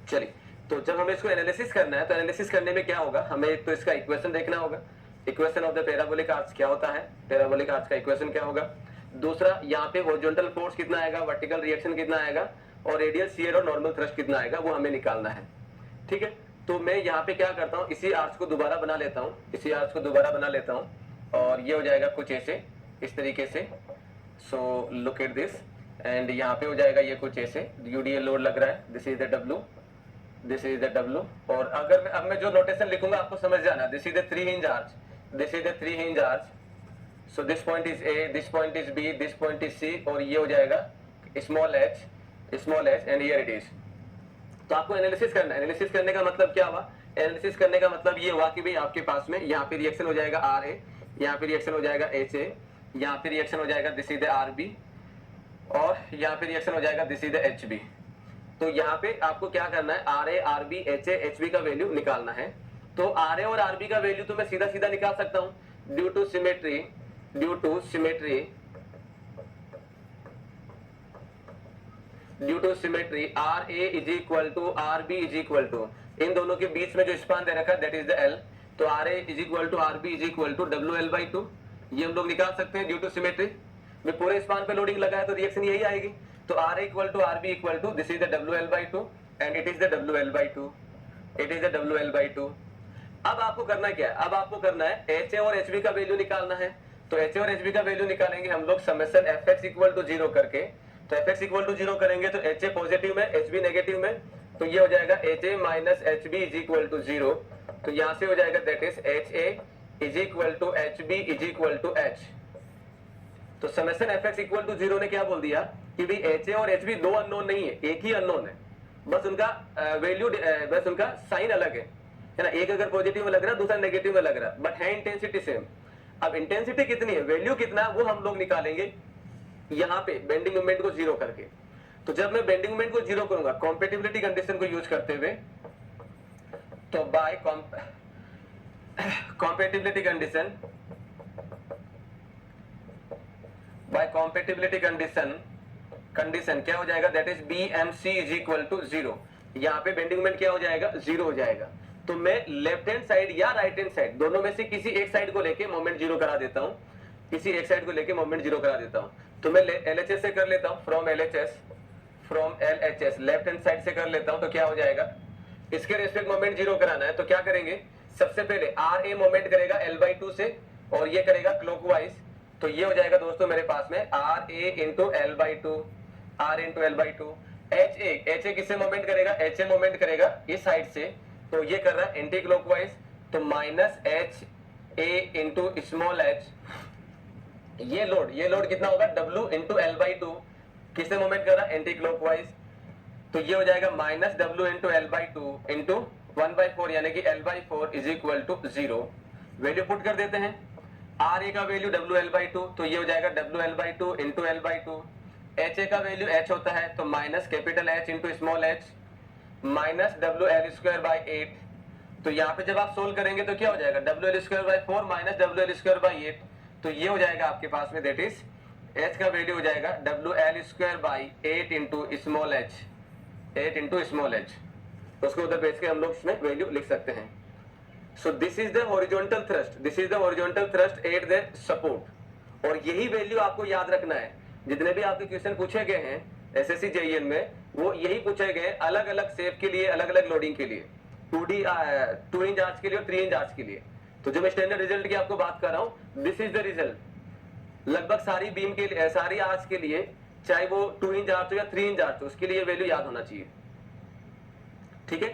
चलिए, तो जब हमें इसको एनालिसिस करना है तो एनालिसिस करने में क्या होगा, हमें एक तो इसका इक्वेशन देखना होगा, equation of the parabolic arch क्या होता है, पैराबोलिक आर्च का इक्वेशन क्या होगा। दूसरा, यहाँ पे हॉरिजॉन्टल फोर्स कितना आएगा, वर्टिकल रिएक्शन कितना आएगा, और रेडियल शियर और नॉर्मल थ्रस्ट कितना आएगा, वो हमें निकालना है। ठीक है, तो मैं यहाँ पे क्या करता हूँ, इसी आर्च को दोबारा बना लेता हूँ, इसी आर्च को दोबारा बना लेता हूँ। और ये हो जाएगा कुछ ऐसे, इस तरीके से। So look at this, and यहाँ पे हो जाएगा ये कुछ ऐसे, यूडीएल लोड लग रहा है, this is the W, this is the W। और अगर अब मैं जो नोटेशन लिखूंगा आपको समझ जाना, this is the 3 hinge arch, this is the 3 hinge arch. So this point is A, this point is B, this point is C, और ये हो जाएगा small h, small h, and here it is. तो आपको analysis करना है। Analysis करने का मतलब क्या हुआ, एनालिसिस करने का मतलब ये हुआ कि भाई आपके पास में यहाँ पे रिएक्शन हो जाएगा RA, यहाँ पे रिएक्शन हो जाएगा HA, यहाँ पे रिएक्शन हो जाएगा दिस इज द RB, और यहाँ पे रिएक्शन हो जाएगा दिस इज द HB। तो यहाँ पे आपको क्या करना है, R A R B H A H B का वैल्यू निकालना है। तो आर ए और आर बी का वैल्यू तो मैं सीधा सीधा निकाल सकता हूं, due to symmetry due to symmetry R A is equal to R B is equal to, इन दोनों के बीच में जो स्पान दे रखा है दैट इज द एल। तो R A is equal to R B is equal to W L by two, ये हम लोग निकाल सकते हैं ड्यू टू सिमेट्री में। पूरे स्पान पे लोडिंग लगा है तो रिएक्शन यही आएगी। तो R A equal to R B equal to this is the W L by two and it is the W L by two, it is the W L by two. अब आपको करना क्या है, अब आपको करना है एच ए और एच बी का वैल्यू निकालना है। तो एच ए और एच बी का वैल्यू निकालेंगे हम लोग summation F x equal to zero करके। तो F x equal to zero करेंगे तो एच ए पॉजिटिव में एच बी नेगेटिव में, तो ये हो जाएगा H A minus H B is equal to zero. तो यहां से हो जाएगा that is H A is equal to H B is equal to H. तो summation F x equal to zero ने क्या बोल दिया कि भाई एच ए और एच बी दो अननोन नहीं है, एक ही अननोन है, बस उनका वैल्यू बस उनका साइन अलग है ना। एक अगर पॉजिटिव में लग रहा है दूसरा नेगेटिव में लग रहा है, बट है इंटेंसिटी सेम। अब इंटेंसिटी कितनी है, वैल्यू कितना, वो हम लोग निकालेंगे यहाँ पे बेंडिंग मोमेंट को जीरो करके। तो जब मैं बेंडिंग मोमेंट को जीरो करूंगा कॉम्पेटिबिलिटी कंडीशन को यूज करते हुए, तो बाय कॉम्पेटिबिलिटी कंडीशन क्या हो जाएगा, that is B M C is equal to zero. यहाँ पे बेंडिंग मोमेंट क्या हो जाएगा, जीरो हो जाएगा। तो मैं लेफ्ट हैंड साइड या राइट हैंड साइड दोनों में से किसी एक साइड को लेके मोमेंट जीरो करा देता हूं, किसी एक साइड को लेके मोमेंट जीरो करा देता हूं। तो मैं एलएचएस से कर लेता हूं, from LHS left hand side से कर लेता हूं। तो क्या हो जाएगा, इसके रेस्पेक्ट मोमेंट जीरो कराना है तो क्या करेंगे, सबसे पहले आर ए मोमेंट करेगा एल बाई टू से और ये करेगा क्लॉकवाइज। तो ये हो जाएगा दोस्तों मेरे पास में R A into L by two, R into L by two. H A किससे मोमेंट करेगा, एच ए मोमेंट करेगा इस साइड से, तो ये कर रहा है एंटी क्लॉकवाइज। तो minus H A into small H, ये लोड कितना होगा, W into L by two, किससे मोमेंट कर रहा है, एंटी क्लॉकवाइज। तो ये हो जाएगा minus W into L by two into one by four, यानी कि L by four is equal to zero. Value put कर देते हैं, आर ए का value W L by two, तो ये हो जाएगा W L by two into L by two. H A का वैल्यू एच होता है तो minus capital H into small H minus W L square by eight. तो यहाँ पे जब आप सोल्व करेंगे तो क्या हो जाएगा, W L square by four minus W L square by eight. तो ये हो जाएगा आपके पास में दैट इज एच का वैल्यू हो जाएगा W L square by eight into small H, eight into small H. उसको उधर भेज के हम लोग इसमें वैल्यू लिख सकते हैं। सो this is the horizontal thrust, this is the horizontal thrust at the support. और यही वैल्यू आपको याद रखना है, जितने भी आपके क्वेश्चन पूछे गए हैं एसएससी जेईएन में, वो यही पूछे गए अलग अलग शेप के लिए, अलग अलग लोडिंग के लिए, 2D 2 इंच आर्च के लिए और 3 इंच आर्च के लिए। तो जो मैं स्टैंडर्ड रिजल्ट की आपको बात कर रहा हूं, दिस इज द रिजल्ट। लगभग सारी बीम के लिए, सारी आर्च के लिए, चाहे वो 2 इंच आर्च हो या 3 इंच आर्च हो, उसके लिए वैल्यू याद होना चाहिए। ठीक है,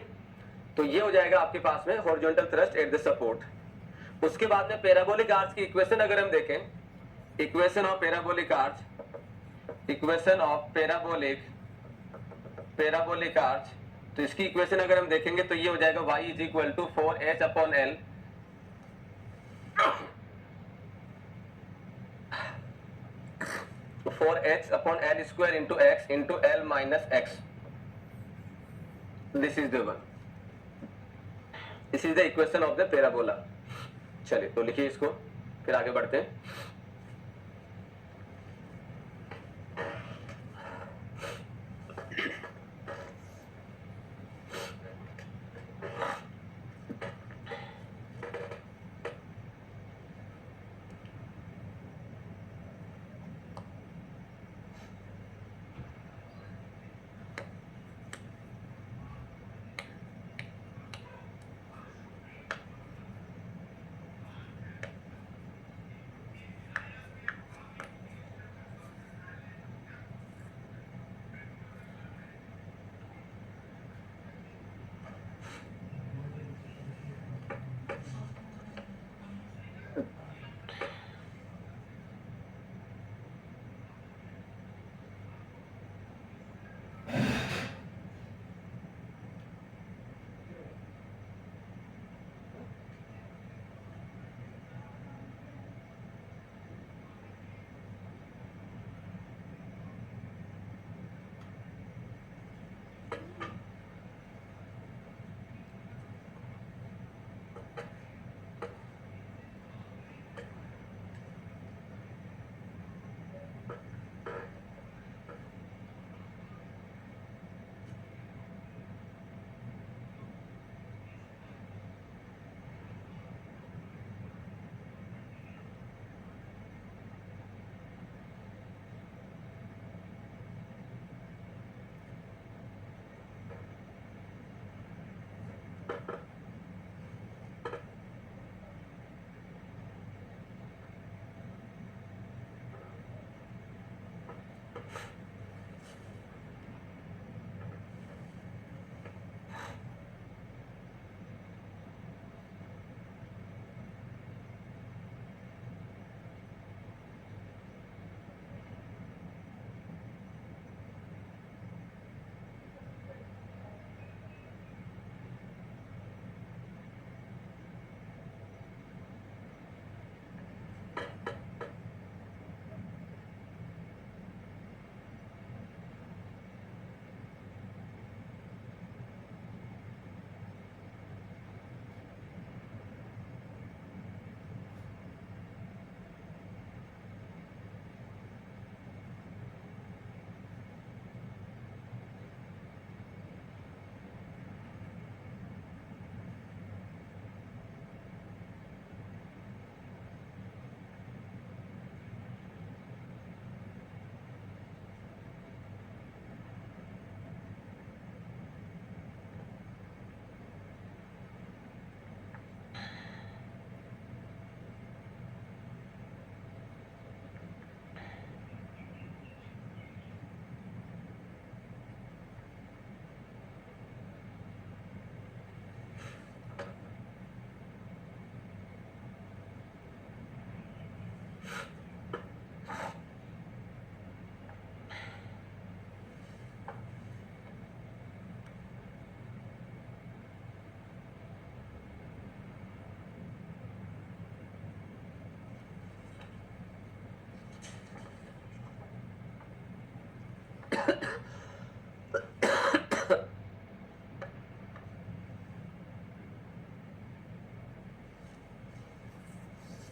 तो ये हो जाएगा आपके पास में horizontal thrust at the support. उसके बाद में पैराबोलिक आर्च की इक्वेशन अगर हम देखें, equation of parabolic arch, equation of parabolic arch, तो इसकी इक्वेशन अगर हम देखेंगे तो ये हो जाएगा y is equal to 4h upon L, four H upon L square into x into L minus x. This is the one, this is the equation of the parabola. चलिए तो लिखिए इसको, फिर आगे बढ़ते हैं।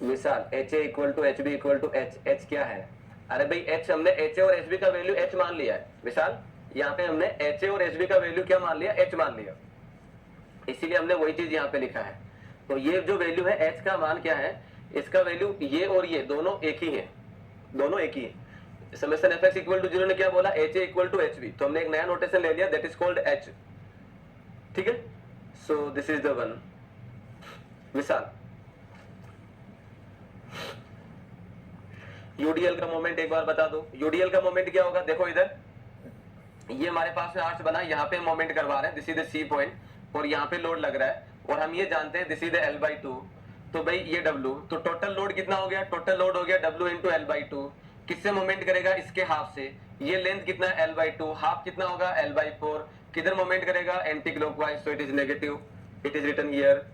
मिसाल H A equal to H B equal to H, H क्या है? अरे भाई एच हमने एच ए और एच बी का वैल्यू एच मान लिया है। मिसाल यहाँ पे हमने एच ए और एच बी का वैल्यू क्या मान लिया? एच मान लिया, इसीलिए हमने वही चीज यहाँ पे लिखा है। तो ये जो वैल्यू है एच का मान क्या है? इसका वैल्यू ये और ये दोनों एक ही है, दोनों एक ही है। Summation F x equal to zero ने क्या बोला? H A equal to H B, तो हमने एक नया नोटेशन ले लिया, दैट इज कॉल्ड एच। ठीक है, सो दिस इज द वन। मिसाल यूडीएल का मोमेंट एक बार बता दो। यूडीएल का मोमेंट क्या होगा? देखो इधर ये हमारे पास में आर्च बना, यहाँ पे मोमेंट करवा रहे हैं, this is the C point, और यहाँ पे लोड लग रहा है, और हम ये जानते हैं दिस इज द L/2। तो भाई ये W, तो टोटल लोड कितना हो गया? टोटल लोड हो गया W इंटू L/2। किससे मोमेंट करेगा? इसके हाफ से। ये लेंथ कितना है? L/2, हाफ कितना होगा? L/4। किधर मोमेंट करेगा? Anti clockwise, so it is negative, it is written here.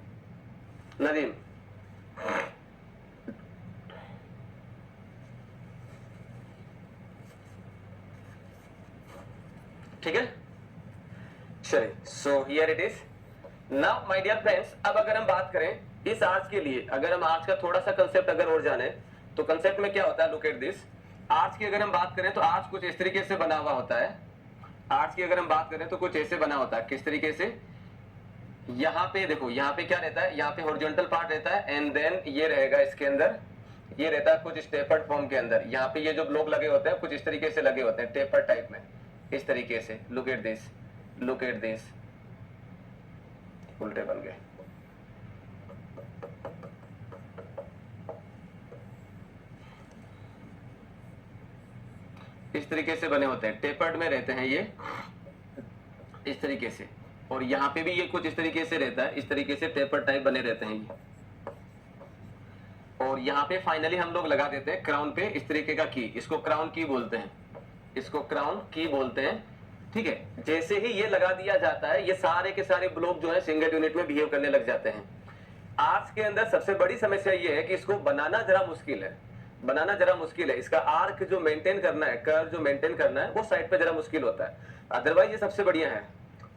Nadeem ठीक है, चलिए, so here it is. Now my dear friends, अब अगर हम बात करें इस आर्च के लिए, अगर हम आर्च का थोड़ा सा कंसेप्ट अगर और जाने, तो कंसेप्ट में क्या होता है? Look at this. आर्च की अगर हम बात करें तो आर्च कुछ इस तरीके से बना हुआ होता है। आर्च की अगर हम बात करें तो कुछ ऐसे बना होता है। किस तरीके से? यहाँ पे देखो, यहाँ पे क्या रहता है? यहाँ पे हॉरिजॉन्टल पार्ट रहता है, एंड देन ये रहेगा इसके अंदर, ये रहता है कुछ स्टेपर्ड फॉर्म के अंदर। यहाँ पे ये जो ब्लॉक लगे होते हैं कुछ इस तरीके से लगे होते हैं, टेपर टाइप में, इस तरीके से। Look at this, look at this, उल्टे बन गए। इस तरीके से बने होते हैं, टेपर्ड में रहते हैं ये, इस तरीके से। और यहाँ पे भी ये कुछ इस तरीके से रहता है, इस तरीके से टेपर टाइप बने रहते हैं ये। और यहाँ पे फाइनली हम लोग लगा देते हैं क्राउन पे इस तरीके का की, इसको क्राउन की बोलते हैं, इसको क्राउन की बोलते हैं। ठीक है, जैसे ही ये लगा दिया जाता है, ये सारे के सारे ब्लॉक जो है सिंगल यूनिट में बिहेव करने लग जाते हैं। आर्च के अंदर सबसे बड़ी समस्या ये है कि इसको बनाना जरा मुश्किल है, बनाना जरा मुश्किल है। इसका आर्क जो मेंटेन करना है, कर्व जो मेंटेन करना है, वो साइड पे जरा मुश्किल होता है। अदरवाइज ये सबसे बढ़िया है,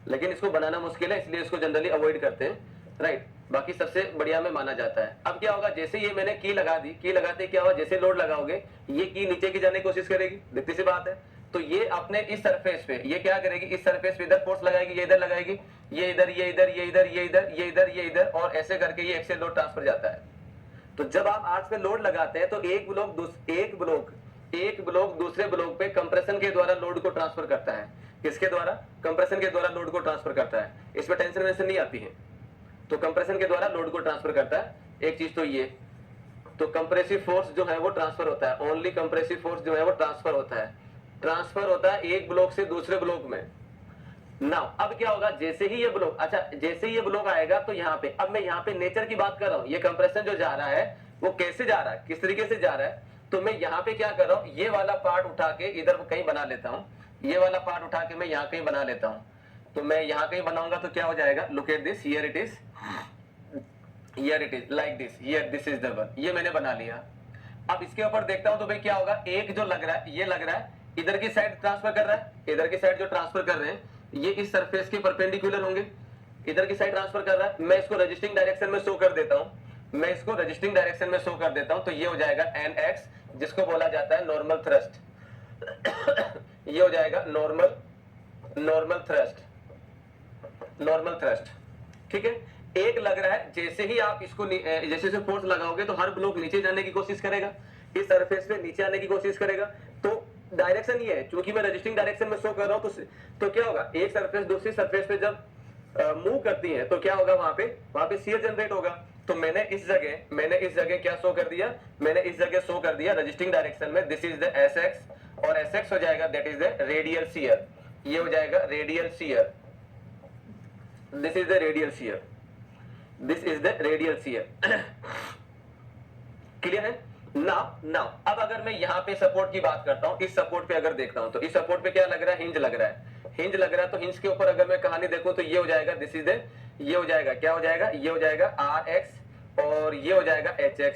लेकिन इसको बनाना मुश्किल है, इसलिए इसको जनरली अवॉइड करते हैं, राइट। बाकी सबसे बढ़िया में माना जाता है। अब क्या होगा? जैसे ये मैंने की लगा दी, की लगाते क्या होगा? जैसे लोड लगाओगे, ये की नीचे की जाने की कोशिश करेगी, दिखती सी बात है। तो ये अपने इस सरफेस पे ये क्या करेगी? इस सरफेस पे इधर फोर्स लगाएगी, ये इधर लगाएगी, ये इधर, ये इधर, ये इधर, ये इधर, ये इधर, ये इधर, और ऐसे करके ये एक्सियल लोड ट्रांसफर जाता है। तो जब आप आर्च पे लोड लगाते हैं तो एक ब्लॉक दूसरे ब्लॉक पे कंप्रेशन के द्वारा लोड को ट्रांसफर करता है। किसके द्वारा? कंप्रेशन के द्वारा लोड को ट्रांसफर करता है। इसमें टेंशन वेंशन नहीं आती है, तो कंप्रेशन के द्वारा लोड को ट्रांसफर करता है। एक चीज तो ये, तो कंप्रेसिव फोर्स जो है वो ट्रांसफर होता है, ओनली कंप्रेसिव फोर्स जो है वो ट्रांसफर होता है एक ब्लॉक से दूसरे ब्लॉक में। नाउ अब क्या होगा? जैसे ही ये ब्लॉक, अच्छा जैसे ही ये ब्लॉक आएगा तो यहाँ पे, अब मैं यहाँ पे नेचर की बात कर रहा हूँ, ये कंप्रेशन जो जा रहा है वो कैसे जा रहा है, किस तरीके से जा रहा है। तो मैं यहाँ पे क्या कर रहा हूँ? ये वाला पार्ट उठा के इधर कहीं बना लेता हूँ, ये वाला पार्ट उठा के मैं यहाँ कहीं बना लेता हूँ। तो मैं यहाँ कहीं बनाऊंगा तो क्या हो जाएगा? Look at this, here it is, here it is like this, here this is the one, ये मैंने बना लिया। अब इसके ऊपर देखता हूं तो भाई क्या होगा? एक जो लग रहा है, ये लग रहा है, इधर की साइड ट्रांसफर कर रहा है, इधर की साइड जो ट्रांसफर कर रहे हैं ये इस सरफेस के परपेंडिकुलर होंगे, इधर की साइड ट्रांसफर कर रहा है। मैं इसको रजिस्टिंग डायरेक्शन में शो कर देता हूं, मैं इसको रजिस्टिंग डायरेक्शन में शो कर देता हूं, तो ये हो जाएगा NX, जिसको बोला जाता है नॉर्मल थ्रस्ट। ये हो जाएगा नॉर्मल थ्रस्ट। ठीक है, एक लग रहा है, जैसे ही आप इसको जैसे फोर्स लगाओगे तो हर ब्लॉक नीचे जाने की कोशिश करेगा, इस सरफेस पे नीचे आने की कोशिश करेगा। तो डायरेक्शन ये है, क्योंकि मैं रजिस्टिंग डायरेक्शन में शो कर रहा हूं, तो क्या होगा? एक सरफेस दूसरी सरफेस पे जब मूव करती है तो क्या होगा? वहां पे शियर जनरेट होगा। तो मैंने इस जगह क्या शो कर दिया? मैंने इस जगह शो कर दिया रजिस्टिंग डायरेक्शन में, दिस इज द SX, और SX हो जाएगा that is the radial shear, ये हो जाएगा radial shear, this is the radial shear, this is the radial shear. Clear है? नाउ अब अगर मैं यहाँ पे सपोर्ट की बात करता हूँ, इस सपोर्ट पे अगर देखता हूँ तो इस सपोर्ट पे क्या लग रहा है? हिंज लग रहा है, तो हिंज के ऊपर अगर मैं कहानी देखूं तो ये हो जाएगा, दिस इज द, ये हो जाएगा, क्या हो जाएगा? ये हो जाएगा RX, और ये हो जाएगा HX।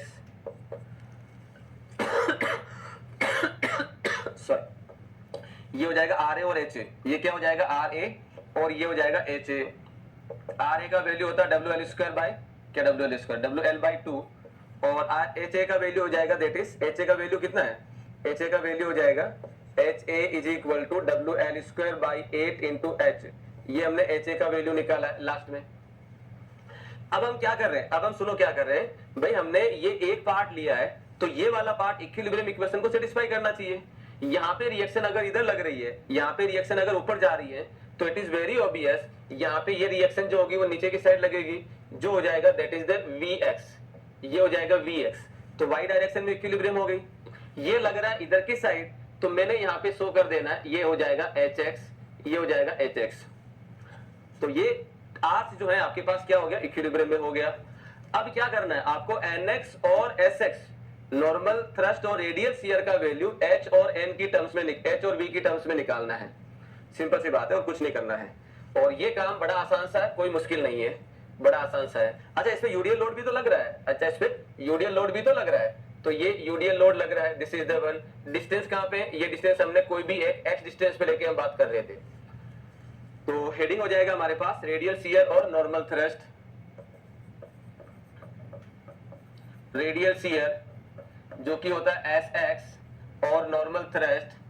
सॉरी, ये हो जाएगा आर ए और एच ए, ये क्या हो जाएगा आर ए और ये हो जाएगा एच ए। आर ए का वैल्यू होता है डब्ल्यू एल स्क्वायर बाय क्या W L square W L by 2 और एच ए का वैल्यू हो जाएगा दैट इज एच ए का वैल्यू कितना है, एच ए का वैल्यू हो जाएगा H A is equal to W L square by 8 into H. ये हमने एच ए का वैल्यू निकाला है लास्ट में। अब हम क्या कर रहे हैं, अब हम सुनो क्या कर रहे हैं भाई, हमने ये एक पार्ट लिया है तो ये वाला पार्ट इक्विलिब्रियम इक्वेशन को सेटिस्फाई करना चाहिए। यहाँ पे रिएक्शन अगर इधर लग रही है, यहाँ पे रिएक्शन अगर ऊपर जा रही है तो इट इज वेरी ऑब्वियस यहाँ पे ये रिएक्शन जो होगी वो नीचे की साइड लगेगी, जो हो जाएगा that is the V x, ये हो जाएगा वी एक्स। तो वाई डायरेक्शन में इक्विलिब्रियम हो गई। ये लग रहा है इधर की साइड, तो मैंने यहाँ पे शो कर देना है, ये हो जाएगा एच एक्स, ये हो जाएगा एच एक्स। तो ये आर्च जो है आपके पास क्या हो गया, इक्विलिब्रियम में हो गया। अब क्या करना है आपको, एनएक्स और एसएक्स नॉर्मल थ्रस्ट और रेडियल शियर का वैल्यू एच और एन की टर्म्स में, एच और वी की टर्म्स में निकालना है। सिंपल सी बात है और कुछ नहीं करना है। और ये काम बड़ा आसान सा है, कोई मुश्किल नहीं है, बड़ा आसान सा है। अच्छा इस पे यूडीएल लोड भी तो लग रहा है, अच्छा इस पे यूडीएल लोड भी तो लग रहा है, तो ये यूडीएल लोड लग रहा है। This is the one. Distance कहां पे, ये डिस्टेंस हमने कोई भी एक एक्स डिस्टेंस पे लेके हम बात कर रहे थे। तो हेडिंग हो जाएगा हमारे पास रेडियल शियर और नॉर्मल थ्रस्ट। रेडियल शियर जो कि होता है एस एक्स और नॉर्मल थ्रस्ट,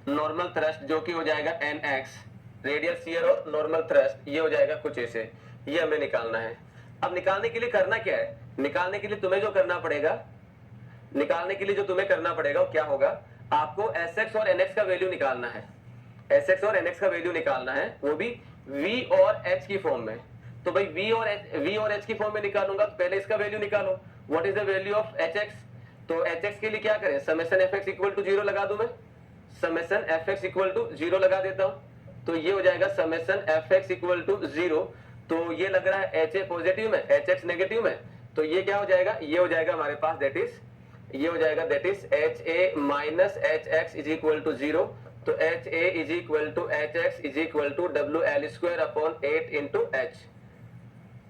नॉर्मल थ्रस्ट जो कि हो जाएगा एन एक्स। रेडियल शियर और नॉर्मल थ्रस्ट ये हो जाएगा कुछ ऐसे, ये हमें निकालना है। अब निकालने के लिए करना क्या है, निकालने के लिए तुम्हें जो करना पड़ेगा, निकालने के लिए जो तुम्हें करना पड़ेगा वो क्या होगा, आपको एस एक्स और एन एक्स का वैल्यू निकालना है। एस एक्स और एन एक्स का वैल्यू निकालना है, वो भी वी और एच की फॉर्म में। तो भाई वी और एच की फॉर्म में निकालूंगा तो पहले इसका वैल्यू निकालो। What is the value of H x, तो एच एक्स के लिए क्या करें, summation F x equal to 0 लगा दूं मैं, summation F x equal to 0 लगा देता हूं। तो ये हो जाएगा summation F x equal to 0। तो ये लग रहा है एच ए पॉजिटिव में, एच एक्स नेगेटिव में, तो ये क्या हो जाएगा, ये हो जाएगा हमारे पास दैट इज, ये हो जाएगा that is H A minus H x is equal to 0। तो H A is equal to H x is equal to W L square upon 8 into H.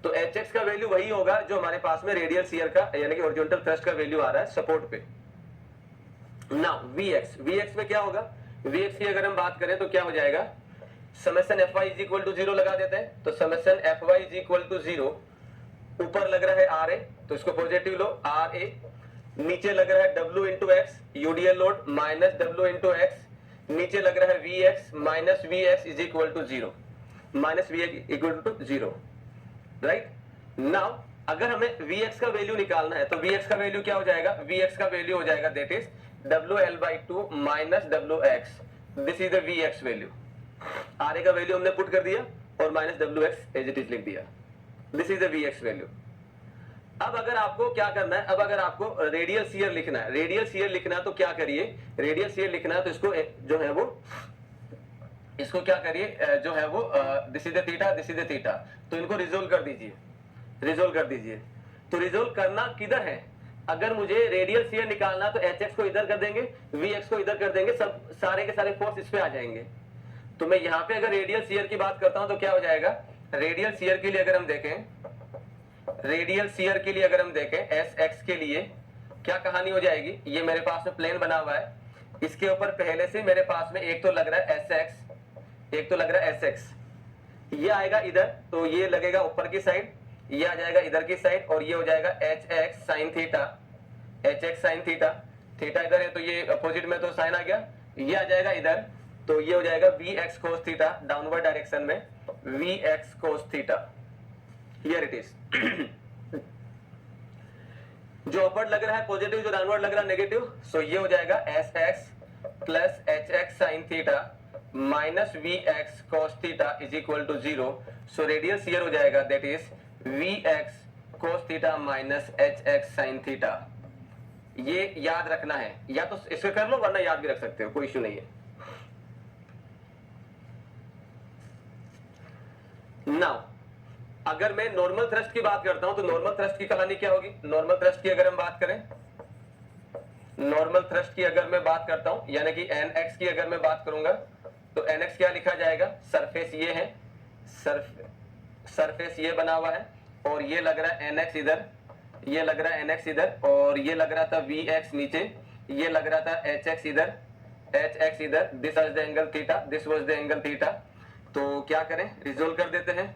तो एच एक्स का वैल्यू वही होगा जो हमारे पास में रेडियल शियर का यानी कि हॉरिजॉन्टल थ्रस्ट का वैल्यू आ रहा है सपोर्ट पे। नाउ वी एक्स में क्या होगा, वी एक्स की अगर हम बात करें तो क्या हो जाएगा, summation F y is equal to 0 लगा देते हैं। तो summation F y is equal to 0, ऊपर लग रहा है आर ए तो इसको पॉजिटिव लो आर ए, नीचे लग रहा है W into x UDL load minus W into x, नीचे लग रहा है V x minus V x is equal to 0, minus V x equal to 0, right. Now अगर हमें वी एक्स का वैल्यू निकालना है तो वी एक्स का वैल्यू क्या हो जाएगा, वी एक्स का वैल्यू हो जाएगा that is W L by 2 minus W X, this is the V X value. R A का वैल्यू हमने पुट कर दिया और minus W X as it is लिख दिया, this is the V X value. अब अगर आपको क्या करना है, अब अगर आपको रेडियल शियर लिखना है, रेडियल शियर लिखना है तो क्या करिए, रेडियल शियर लिखना है तो इसको जो है वो, इसको क्या करिए जो है वो this is the theta, this is the theta, तो इनको रिजोल्व कर दीजिए, रिजोल्व कर दीजिए। तो रिजोल्व करना किधर है, अगर मुझे रेडियल शियर निकालना तो एच एक्स को इधर कर देंगे, वी एक्स को इधर कर देंगे, सब सारे के सारे फोर्स इस पे आ जाएंगे। तो मैं यहाँ पे अगर रेडियल शियर की बात करता हूं तो क्या हो जाएगा, रेडियल शियर के लिए अगर हम देखें, रेडियल शियर के लिए अगर हम देखें एस एक्स के लिए क्या कहानी हो जाएगी, ये मेरे पास में प्लेन बना हुआ है, इसके ऊपर पहले से मेरे पास में एक तो लग रहा है एस एक्स, एक तो लग रहा है एस एक्स, ये आएगा इधर तो ये लगेगा ऊपर की साइड, ये आ जाएगा इधर की साइड और ये हो जाएगा H x sine theta, H x sine theta, theta इधर है तो ये अपोजिट में तो साइन आ गया, ये आ जाएगा इधर तो ये हो जाएगा V x cos theta downward direction में, V x cos theta, here it is. जो अपवर्ड लग रहा है पॉजिटिव, जो डाउनवर्ड लग रहा है नेगेटिव, सो ये हो जाएगा S x plus H x sine theta minus V x cos theta is equal to 0। So radial shear हो जाएगा that is V x cos theta minus H x sine theta. ये याद रखना है, या तो इसे कर लो वरना याद भी रख सकते हो, कोई इश्यू नहीं है। नाउ अगर मैं नॉर्मल थ्रस्ट की बात करता हूं तो नॉर्मल थ्रस्ट की कहानी क्या होगी, नॉर्मल थ्रस्ट की अगर हम बात करें, नॉर्मल थ्रस्ट की अगर मैं बात करता हूं यानी कि एन एक्स की अगर मैं बात करूंगा तो एन एक्स क्या लिखा जाएगा, सरफेस ये है, सरफेस ये बना हुआ है और ये लग रहा है एन एक्स इधर, ये लग रहा है एन एक्स इधर और ये लग रहा था वी एक्स नीचे, ये लग रहा था एच एक्स इधर, this was the angle theta, this was the angle theta. तो क्या करें, रिजोल्व कर देते हैं।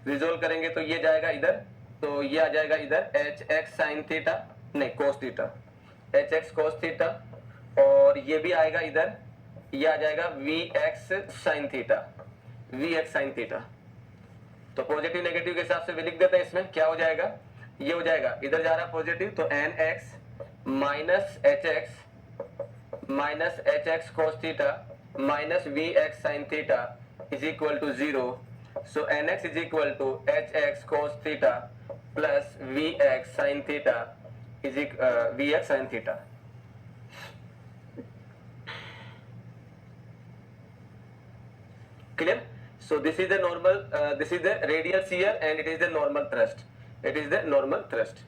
रिजोल्व करेंगे तो ये जाएगा इधर, तो ये आ जाएगा इधर एच एक्स साइन थीटा, नहीं cos theta, H x cos theta, और ये भी आएगा इधर, ये आ जाएगा V x sine theta, V x sine theta. तो पॉजिटिव नेगेटिव के हिसाब से भी लिख देते हैं। इसमें क्या हो जाएगा, ये हो जाएगा, इधर जा रहा पॉजिटिव तो N x minus H x cos theta minus V x sine theta is equal to 0। So N x is equal to H x cos theta plus V x sine theta is V x sine theta. Clear? So this is the normal, this is the radial shear and it is the normal thrust. It is the normal thrust.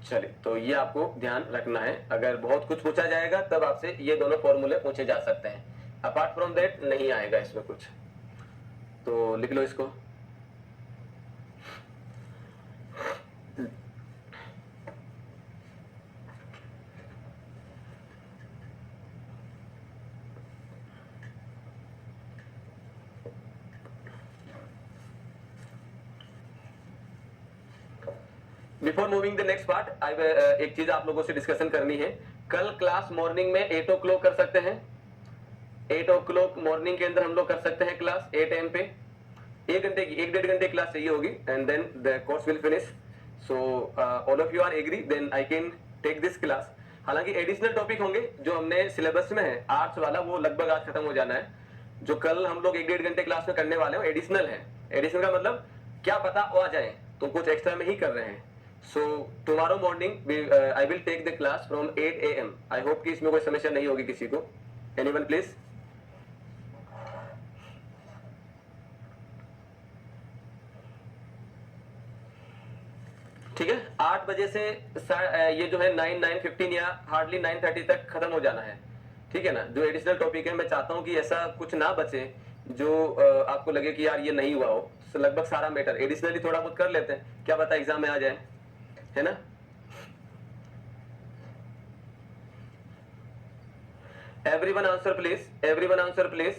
चलिए, तो ये आपको ध्यान रखना है। अगर बहुत कुछ पूछा जाएगा तब आपसे ये दोनों फॉर्मूले पूछे जा सकते हैं, अपार्ट फ्रॉम दैट नहीं आएगा इसमें कुछ। तो लिख लो इसको। Before moving the next part, एक चीज आप लोगों से डिस्कशन करनी है। कल क्लास मॉर्निंग में 8 o'clock कर सकते हैं, 8 o'clock मॉर्निंग के अंदर हम लोग कर सकते हैं क्लास 8 AM पे। 1 घंटे की, 1-1.5 घंटे क्लास चाहिए होगी and then the course will finish. So all of you are agree, then I can take this class. हालांकि एडिशनल टॉपिक होंगे जो हमने सिलेबस में है आर्ट्स वाला, वो लगभग आज खत्म हो जाना है। जो कल हम लोग 1-1.5 घंटे क्लास में करने वाले हैं एडिशनल है। एडिशनल का मतलब क्या पता आ जाए तो कुछ एक्स्ट्रा में ही कर रहे हैं। So tomorrow morning I will take the class from 8 AM. I hope कि इसमें कोई समस्या नहीं होगी किसी को। Anyone please? ठीक है, 8 बजे से ये जो है 9-9:15 या हार्डली 9:30 तक खत्म हो जाना है। ठीक है ना। जो एडिशनल टॉपिक है मैं चाहता हूँ कि ऐसा कुछ ना बचे जो आपको लगे कि यार ये नहीं हुआ हो। लगभग सारा मैटर एडिशनली थोड़ा बहुत कर लेते हैं, क्या पता एग्जाम में आ जाए, है ना। Everyone answer please, everyone answer please.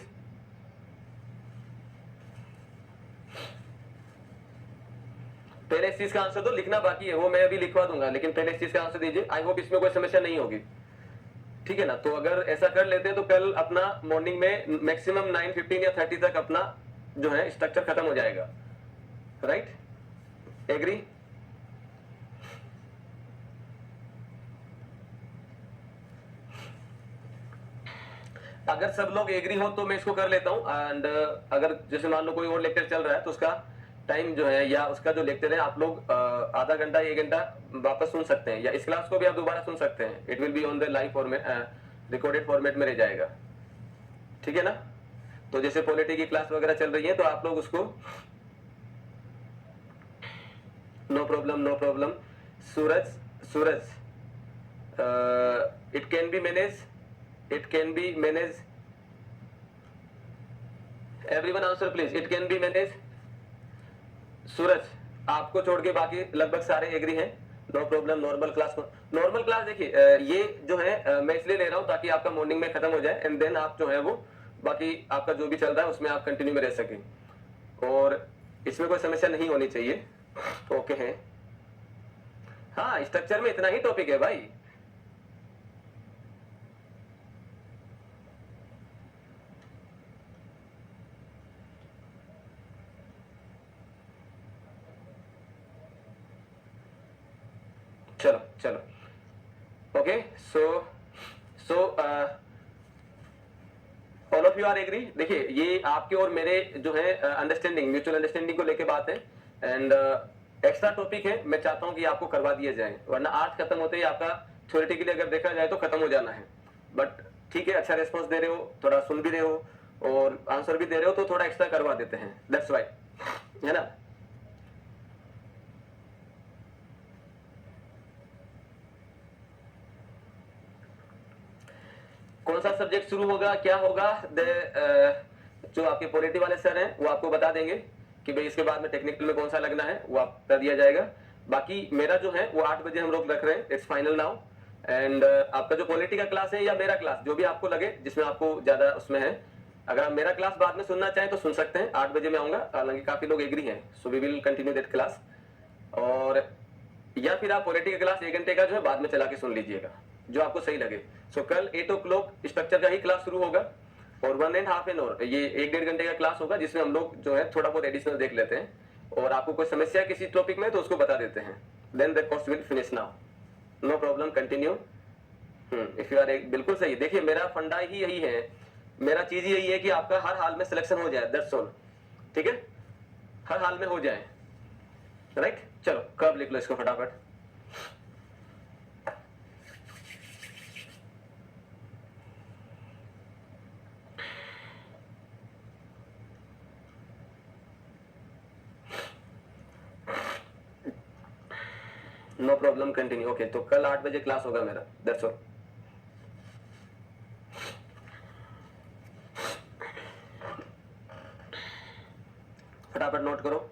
पहले इस चीज का आंसर दो, लिखना बाकी है वो मैं अभी लिखवा दूंगा, लेकिन पहले इस चीज का आंसर दीजिए। आई होप इसमें कोई समस्या नहीं होगी, ठीक है ना। तो अगर ऐसा कर लेते हैं तो कल अपना मॉर्निंग में मैक्सिमम 9:15 या 30 तक अपना जो है स्ट्रक्चर खत्म हो जाएगा। Right, agree? अगर सब लोग एग्री हो तो मैं इसको कर लेता हूं। एंड अगर जैसे मान लो कोई और लेक्चर चल रहा है तो उसका टाइम जो है या उसका जो लेक्चर है आप लोग आधा घंटा 1 घंटा वापस सुन सकते हैं, या इस क्लास को भी आप दोबारा सुन सकते हैं। It will be on the live format, recorded format में रह जाएगा, ठीक है ना। तो जैसे पॉलिटी की क्लास वगैरह चल रही है तो आप लोग उसको, no problem no problem. Suraj it can be manage, it can be managed. Everyone answer please, it can be managed. Suraj, आपको छोड़ के बाकी लगभग सारे एग्री हैं। No problem. Normal class, normal class देखिए ये जो है मैं इसलिए ले रहा हूं ताकि आपका मॉर्निंग में खत्म हो जाए एंड देन आप जो है वो बाकी आपका जो भी चल रहा है उसमें आप कंटिन्यू में रह सकें, और इसमें कोई समस्या नहीं होनी चाहिए। ओके है, हाँ स्ट्रक्चर में इतना ही टॉपिक है भाई। चलो चलो, okay. So all of you are agree. देखिए ये आपके और मेरे जो है अंडरस्टैंडिंग, म्यूचुअल अंडरस्टैंडिंग को लेके बात है एंड एक्स्ट्रा टॉपिक है, मैं चाहता हूं कि आपको करवा दिए जाए, वरना आज खत्म होते ही आपका थ्योरेटिकली अगर देखा जाए तो खत्म हो जाना है। बट ठीक है, अच्छा रेस्पॉन्स दे रहे हो, थोड़ा सुन भी रहे हो और आंसर भी दे रहे हो तो थोड़ा एक्स्ट्रा करवा देते हैं, दैट्स वाई, है ना। कौन सा सब्जेक्ट शुरू होगा, क्या होगा, जो आपके पॉलिटी वाले सर हैं वो आपको बता देंगे कि भाई इसके बाद में टेक्निकल में कौन सा लगना है, वो आप कर दिया जाएगा। बाकी मेरा जो है वो 8 बजे हम लोग रख रहे हैं, इट्स फाइनल नाउ। एंड आपका जो पॉलिटी का क्लास है या मेरा क्लास, जो भी आपको लगे जिसमें आपको ज्यादा उसमें है, अगर आप मेरा क्लास बाद में सुनना चाहें तो सुन सकते हैं। 8 बजे मैं आऊंगा, हालांकि काफी लोग एग्री हैं, so we will continue that class. और या फिर आप पॉलिटी का क्लास 1 घंटे का जो है बाद में चला के सुन लीजिएगा, जो आपको सही लगे। सो कल 8 o'clock स्ट्रक्चर का ही क्लास शुरू होगा और 1.5 hour ये 1-1.5 घंटे का क्लास होगा, जिसमें हम लोग जो है थोड़ा बहुत एडिशनल देख लेते हैं, और आपको कोई समस्या है किसी टॉपिक में तो उसको बता देते हैं। Then the course will finish now, no problem, continue. If you are, बिल्कुल सही। देखिए मेरा फंडा ही यही है, मेरा चीज यही है कि आपका हर हाल में सिलेक्शन हो जाए, दैट्स ऑल। ठीक है, हर हाल में हो जाए, राइट। चलो कब लिख लो इसको फटाफट। No problem, continue. ओके, तो कल 8 बजे क्लास होगा मेरा, दैट्स ऑल। फटाफट नोट करो।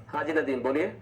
हाँ जी नदीम, बोलिए।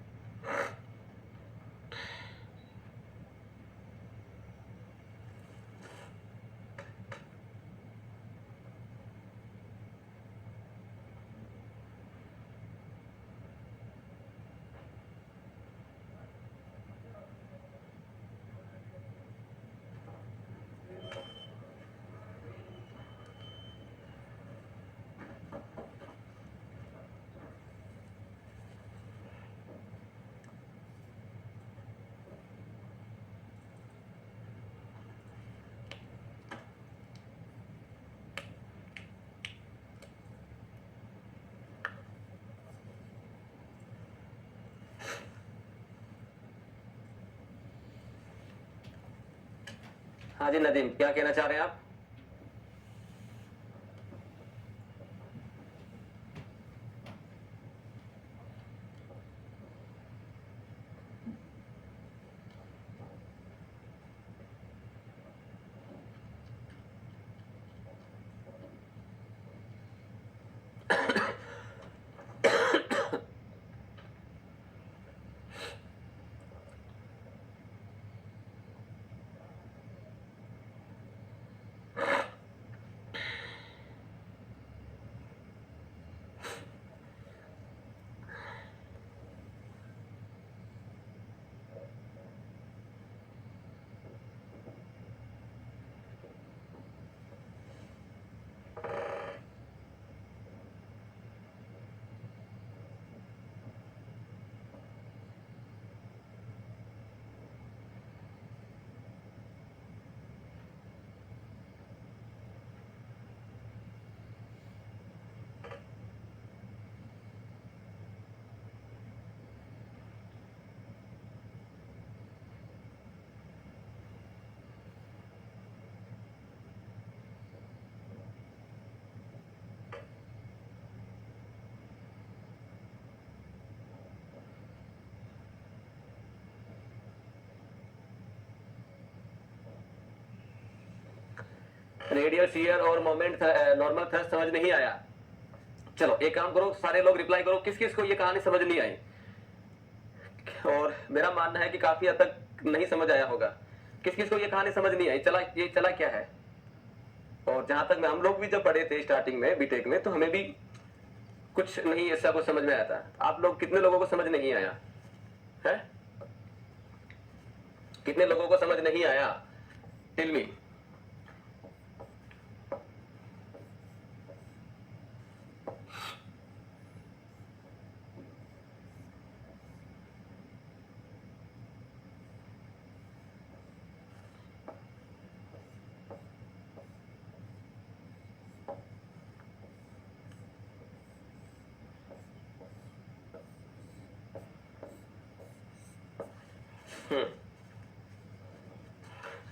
हाँ जी नदीम, क्या कहना चाह रहे हैं आप? रेडियल शियर और मोमेंट नॉर्मल थ्रस्ट समझ नहीं आया? चलो एक काम करो, सारे लोग रिप्लाई करो, किस किस को ये कहानी समझ नहीं आई। और मेरा मानना है कि काफी हद तक नहीं समझ आया होगा। किस किस को ये कहानी समझ नहीं आई, चला ये चला क्या है? और जहां तक हम लोग भी जब पढ़े थे स्टार्टिंग में बीटेक में, तो हमें भी कुछ नहीं ऐसा कुछ समझ में आया था। आप लोग कितने लोगों को समझ नहीं आया है? कितने लोगों को समझ नहीं आया? टिल मी।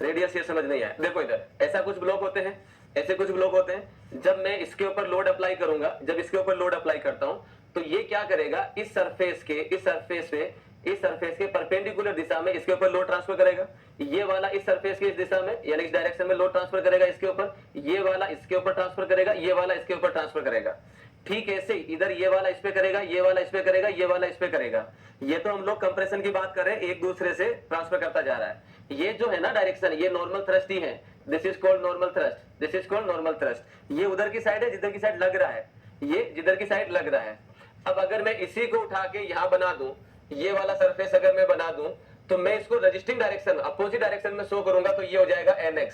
रेडियस ये समझ नहीं आया। देखो इधर ऐसा कुछ ब्लॉक होते हैं, ऐसे कुछ ब्लॉक होते हैं। जब मैं इसके ऊपर लोड अप्लाई करूंगा, जब इसके ऊपर लोड अप्लाई करता हूं तो ये क्या करेगा, इस सरफेस के परपेंडिकुलर दिशा में इसके ऊपर लोड ट्रांसफर करेगा। ये वाला इस सरफेस के इस दिशा में यानी इस डायरेक्शन में लोड ट्रांसफर करेगा इसके ऊपर, ये वाला इसके ऊपर ट्रांसफर करेगा, ये वाला इसके ऊपर ट्रांसफर करेगा। ठीक ऐसे ही इधर ये वाला इस पे करेगा, ये वाला इस पे करेगा, ये वाला इस पे करेगा। ये तो हम लोग कंप्रेशन की बात कर रहे हैं, एक दूसरे से ट्रांसफर करता जा रहा है। ये जो है ना डायरेक्शन, ये नॉर्मल थ्रस्ट ही है। This is called normal thrust, this is called normal thrust. ये उधर की साइड है जिधर की साइड लग रहा है, ये जिधर की साइड लग रहा है। अब अगर मैं इसी को उठा के यहां बना दूं, ये वाला सरफेस अगर मैं बना दूं, तो मैं इसको रजिस्टिंग डायरेक्शन, अपोजिट डायरेक्शन में शो करूंगा, तो ये हो जाएगा nx।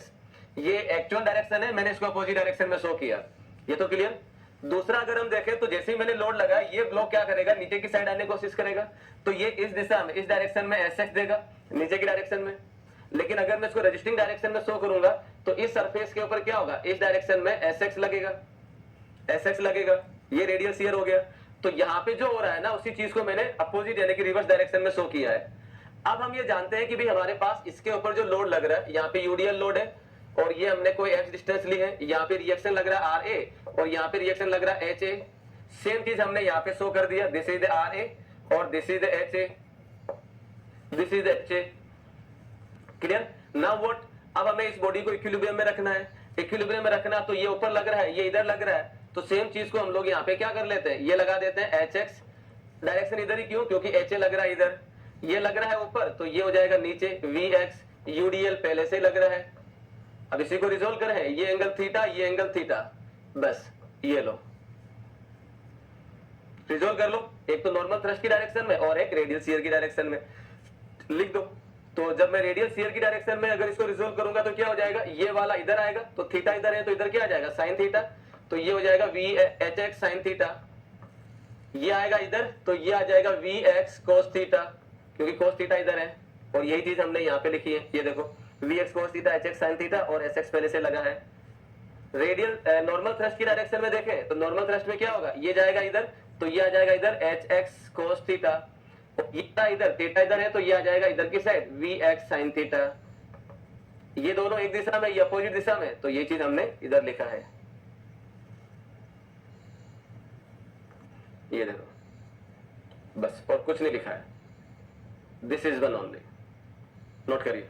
ये एक्चुअल डायरेक्शन है, मैंने इसको अपोजिट डायरेक्शन में शो किया। ये तो क्लियर। दूसरा अगर हम देखें तो जैसे ही मैंने लोड लगाया, ये ब्लॉक क्या करेगा, नीचे की साइड आने की कोशिश करेगा, तो ये इस दिशा में, इस डायरेक्शन में एसएक्स देगा, नीचे की डायरेक्शन में। लेकिन अगर मैं इसको रजिस्टिंग डायरेक्शन में शो करूंगा, तो इस सरफेस के ऊपर क्या होगा, इस डायरेक्शन में एसएक्स लगेगा, एसएक्स लगेगा। ये रेडियल शियर हो गया। तो यहाँ पे जो हो रहा है ना, उसी चीज को मैंने अपोजिट यानी कि रिवर्स डायरेक्शन में शो किया है। अब हम ये जानते हैं कि भाई हमारे पास इसके ऊपर जो लोड लग रहा है, यहाँ पे यूडीएल लोड है और ये हमने कोई x डिस्टेंस ली है, यहाँ पे रिएक्शन लग रहा है RA और यहाँ पे रिएक्शन लग रहा है HA। सेम चीज हमने यहाँ पे शो कर दिया, दिस इज द RA और this is the HA, this is HA। Clear. Now what, अब हमें इस बॉडी को इक्विलिब्रियम में रखना है। इक्विलिब्रियम में रखना, तो ये ऊपर लग रहा है, ये इधर लग रहा है, तो सेम चीज को हम लोग यहाँ पे क्या कर लेते हैं, ये लगा देते हैं HX। डायरेक्शन इधर ही क्यों, क्योंकि HA लग रहा है इधर, ये लग रहा है ऊपर, तो ये हो जाएगा नीचे VX। यूडीएल पहले से लग रहा है। अब इसी को रिजोल्व करें, ये एंगल थीटा, ये एंगल थीटा, बस ये लो रिजोल्व कर लो। एक तो नॉर्मल थ्रस्ट की डायरेक्शन में और एक रेडियल शियर की डायरेक्शन में लिख दो। तो जब मैं रेडियल शियर की डायरेक्शन में अगर इसको रिजोल्व करूंगा तो क्या हो जाएगा, ये वाला इधर आएगा, तो थीटा इधर है, तो इधर क्या आ जाएगा, साइन थीटा, तो ये हो जाएगा VHX साइन थीटा। ये आएगा इधर, तो ये आ जाएगा VX cos थीटा, क्योंकि cos थीटा इधर है। और यही चीज हमने यहाँ पे लिखी है, ये देखो VX cos theta, HX sin theta और SX पहले से लगा है। रेडियल नॉर्मल थ्रस्ट की डायरेक्शन में देखें तो नॉर्मल थ्रस्ट में क्या होगा, ये जाएगा इधर, तो ये आ जाएगा इधर HX cos थीटा, ये इधर थीटा इधर है, तो ये आ जाएगा इधर की साइड VX sin थीटा। ये दोनों एक दिशा में, ये अपोजिट दिशा में, तो ये चीज हमने इधर लिखा है। ये देखो बस, और कुछ नहीं लिखा है, this is one only. Note करिए।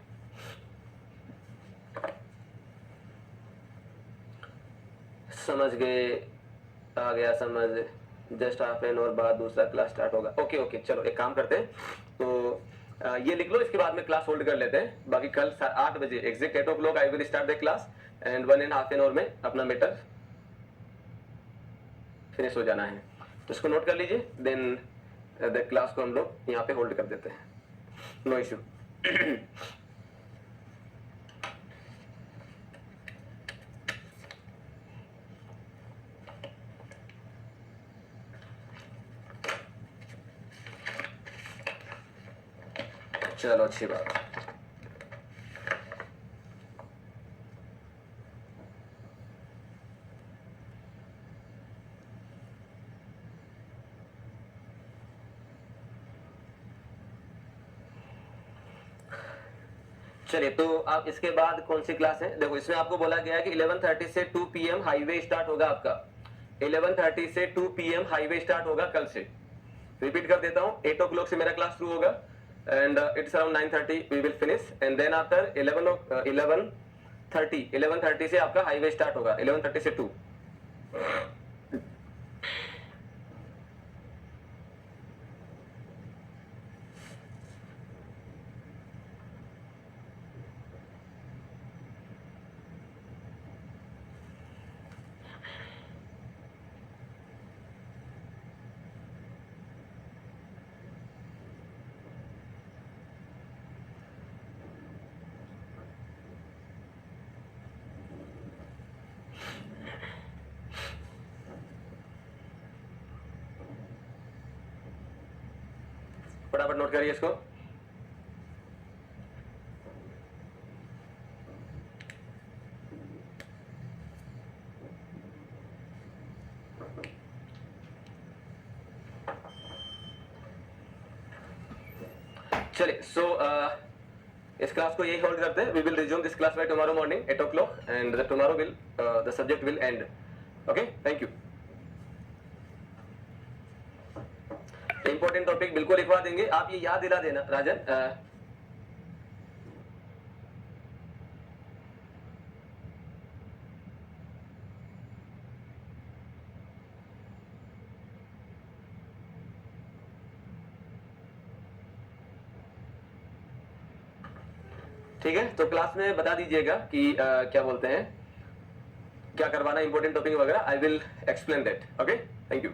समझ गए, आ गया समझ। जस्ट हाफ एन आवर बाद दूसरा क्लास स्टार्ट होगा। ओके ओके, चलो एक काम करते हैं, तो ये लिख लो, इसके बाद में क्लास होल्ड कर लेते हैं। बाकी कल 8 बजे exact 8 o'clock I will start the class and 1.5 hour में अपना मैटर फिनिश हो जाना है। तो इसको नोट कर लीजिए, देन द क्लास को हम लोग यहाँ पे होल्ड कर देते हैं, नो इश्यू। चलो अच्छी बात। चलिए, तो आप इसके बाद कौन सी क्लास है, देखो इसमें आपको बोला गया है कि 11:30 से 2 PM हाईवे स्टार्ट होगा आपका। 11:30 से 2 PM हाईवे स्टार्ट होगा कल से। रिपीट कर देता हूँ, 8 o'clock से मेरा क्लास शुरू होगा and it's around 9:30 we will finish and then after 11:30 से आपका हाईवे स्टार्ट होगा, 11:30 से 2। फटाफट नोट करिए इसको। चलिए सो इस क्लास को यही होल्ड करते हैं. We will resume this class by tomorrow morning 8 o'clock and the tomorrow will the subject will end. Okay, thank you. Important topic बिल्कुल लिखवा देंगे. आप ये याद दिला देना राजन. ठीक है, तो क्लास में बता दीजिएगा कि क्या बोलते हैं, क्या करवाना इंपॉर्टेंट टॉपिक वगैरह. I will explain that. Okay, thank you.